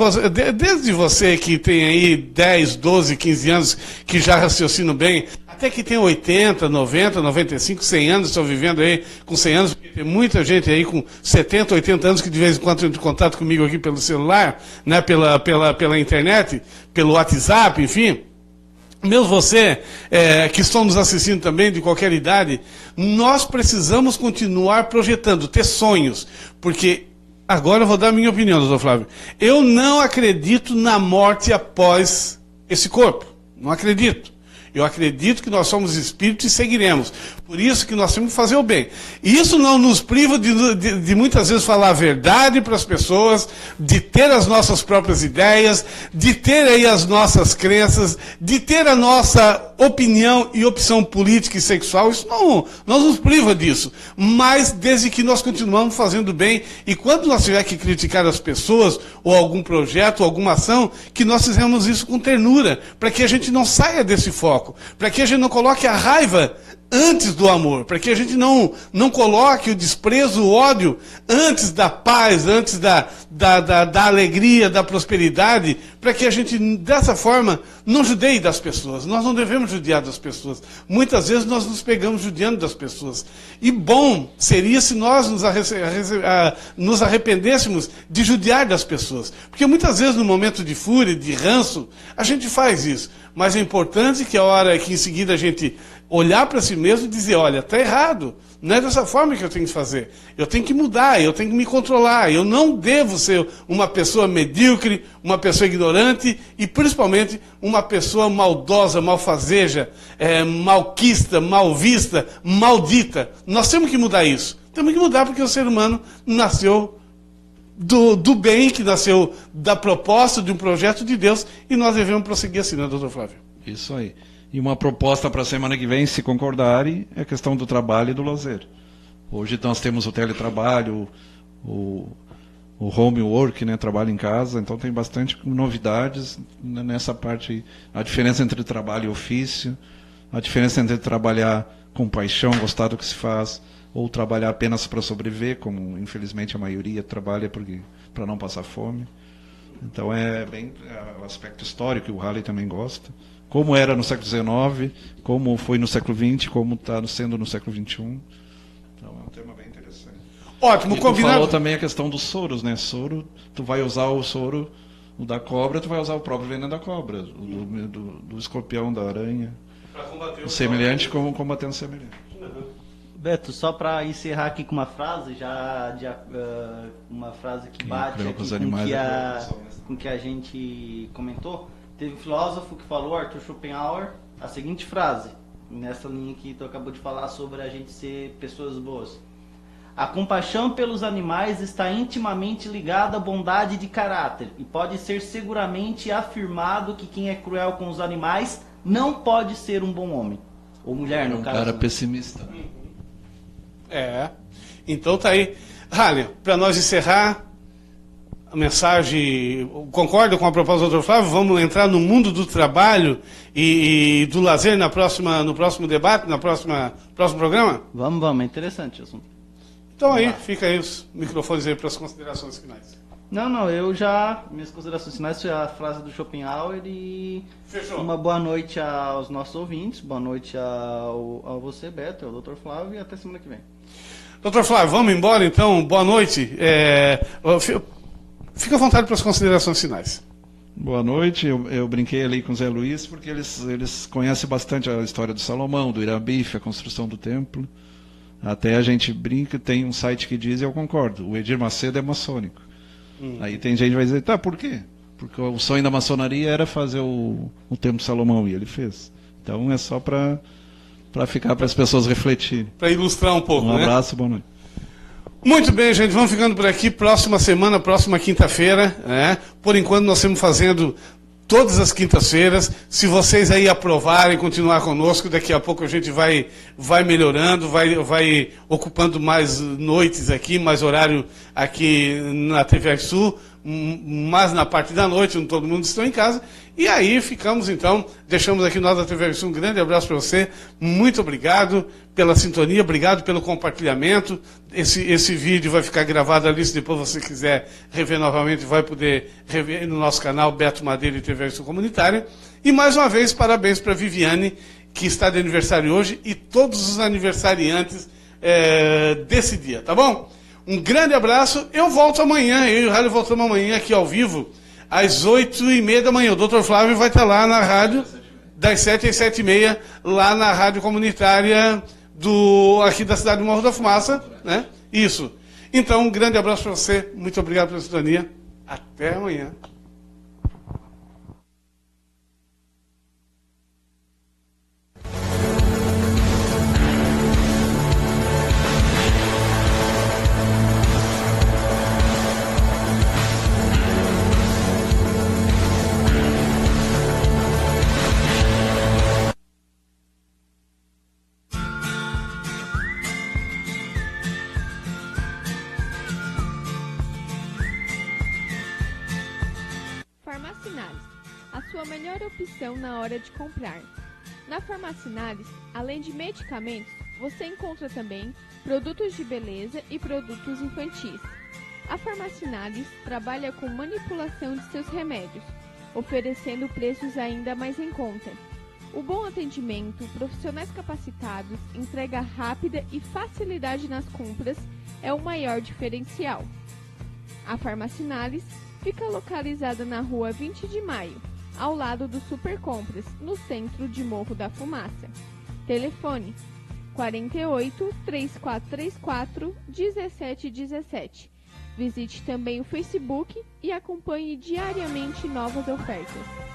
desde você que tem aí 10, 12, 15 anos, que já raciocina bem, até até que tem 80, 90, 95, 100 anos, estão vivendo aí com 100 anos, porque tem muita gente aí com 70, 80 anos que de vez em quando entra em contato comigo aqui pelo celular, né, pela internet, pelo WhatsApp, enfim. Mesmo você, que estão nos assistindo também, de qualquer idade, nós precisamos continuar projetando, ter sonhos, porque, agora eu vou dar a minha opinião, doutor Flávio, eu não acredito na morte após esse corpo, não acredito. Eu acredito que nós somos espíritos e seguiremos. Por isso que nós temos que fazer o bem. E isso não nos priva de muitas vezes falar a verdade para as pessoas, de ter as nossas próprias ideias, de ter aí as nossas crenças, de ter a nossa opinião e opção política e sexual. Isso não nos priva disso. Mas desde que nós continuamos fazendo bem, e quando nós tiver que criticar as pessoas, ou algum projeto, ou alguma ação, que nós fizemos isso com ternura, para que a gente não saia desse foco. Para que a gente não coloque a raiva antes do amor, para que a gente não coloque o desprezo, o ódio antes da paz, antes da alegria, da prosperidade, para que a gente, dessa forma, não judeie das pessoas. Nós não devemos judiar das pessoas. Muitas vezes nós nos pegamos judiando das pessoas. E bom seria se nós nos arrependêssemos de judiar das pessoas. Porque muitas vezes, no momento de fúria, de ranço, a gente faz isso. Mas é importante que a hora que em seguida a gente olhar para si mesmo e dizer, olha, está errado, não é dessa forma que eu tenho que fazer. Eu tenho que mudar, eu tenho que me controlar, eu não devo ser uma pessoa medíocre, uma pessoa ignorante e principalmente uma pessoa maldosa, malfazeja, malquista, mal vista, maldita. Nós temos que mudar isso. Temos que mudar porque o ser humano nasceu do bem, que nasceu da proposta de um projeto de Deus, e nós devemos prosseguir assim, né, doutor Flávio? Isso aí. E uma proposta para a semana que vem, se concordarem, é a questão do trabalho e do lazer. Hoje nós temos o teletrabalho, o homework, né, trabalho em casa, então tem bastante novidades nessa parte aí. A diferença entre trabalho e ofício, a diferença entre trabalhar com paixão, gostar do que se faz, ou trabalhar apenas para sobreviver, como infelizmente a maioria trabalha para não passar fome. Então é bem o aspecto histórico que o Halley também gosta. Como era no século XIX, como foi no século XX, como está sendo no século XXI. Então é um tema bem interessante. Ótimo, combinado. Tu falou também a questão dos soros, né? Soro, tu vai usar o soro da cobra, tu vai usar o próprio veneno da cobra, do escorpião, da aranha. Para combater o semelhante como combatendo o semelhante. Beto, só para encerrar aqui com uma frase, uma frase que bate aqui com que a gente comentou. Teve um filósofo que falou, Arthur Schopenhauer, a seguinte frase, nessa linha que tu acabou de falar sobre a gente ser pessoas boas. A compaixão pelos animais está intimamente ligada à bondade de caráter e pode ser seguramente afirmado que quem é cruel com os animais não pode ser um bom homem. Ou mulher, no caso. Um cara pessimista. Então tá aí. Halley, para nós encerrar, a mensagem, concorda com a proposta do Dr. Flávio? Vamos entrar no mundo do trabalho e do lazer no próximo debate, no próximo programa? Vamos, é interessante o assunto. Então aí, fica aí os microfones aí para as considerações finais. Minhas considerações finais foi a frase do Schopenhauer e Fechou. Uma boa noite aos nossos ouvintes, boa noite a você, Beto, ao Dr. Flávio, e até semana que vem. Dr. Flávio, vamos embora então, boa noite. Fica à vontade para as considerações finais. Boa noite, eu brinquei ali com o Zé Luiz, porque eles conhecem bastante a história do Salomão, do Irabife, a construção do templo. Até a gente brinca, tem um site que diz, e eu concordo, o Edir Macedo é maçônico. Aí tem gente que vai dizer, tá, por quê? Porque o sonho da maçonaria era fazer o Templo de Salomão, e ele fez. Então é só para ficar para as pessoas refletirem. Para ilustrar um pouco, Um abraço, boa noite. Muito bem, gente, vamos ficando por aqui. Próxima semana, próxima quinta-feira, né? Por enquanto nós estamos fazendo todas as quintas-feiras. Se vocês aí aprovarem, continuar conosco, daqui a pouco a gente vai melhorando, vai ocupando mais noites aqui, mais horário aqui na TV Sul, mas na parte da noite, onde todo mundo está em casa. E aí ficamos então, deixamos aqui nós da TV Sul um grande abraço para você. Muito obrigado pela sintonia, obrigado pelo compartilhamento. Esse vídeo vai ficar gravado ali, se depois você quiser rever novamente, vai poder rever no nosso canal Beto Madeira e TV Sul Comunitária. E mais uma vez, parabéns para Viviane, que está de aniversário hoje e todos os aniversariantes desse dia, tá bom? Um grande abraço. Eu volto amanhã, eu e o Rádio voltamos amanhã aqui ao vivo, às 8h30 da manhã. O Dr. Flávio vai estar lá na rádio, das 7 às 7h30, lá na rádio comunitária aqui da cidade do Morro da Fumaça, né? Isso. Então, um grande abraço para você. Muito obrigado pela sintonia. Até amanhã. Farmacinalis, a sua melhor opção na hora de comprar. Na Farmacinalis, além de medicamentos, você encontra também produtos de beleza e produtos infantis. A Farmacinalis trabalha com manipulação de seus remédios, oferecendo preços ainda mais em conta. O bom atendimento, profissionais capacitados, entrega rápida e facilidade nas compras é o maior diferencial. A Farmacinalis fica localizada na rua 20 de Maio, ao lado do Super Compras, no centro de Morro da Fumaça. Telefone 48 3434 1717. Visite também o Facebook e acompanhe diariamente novas ofertas.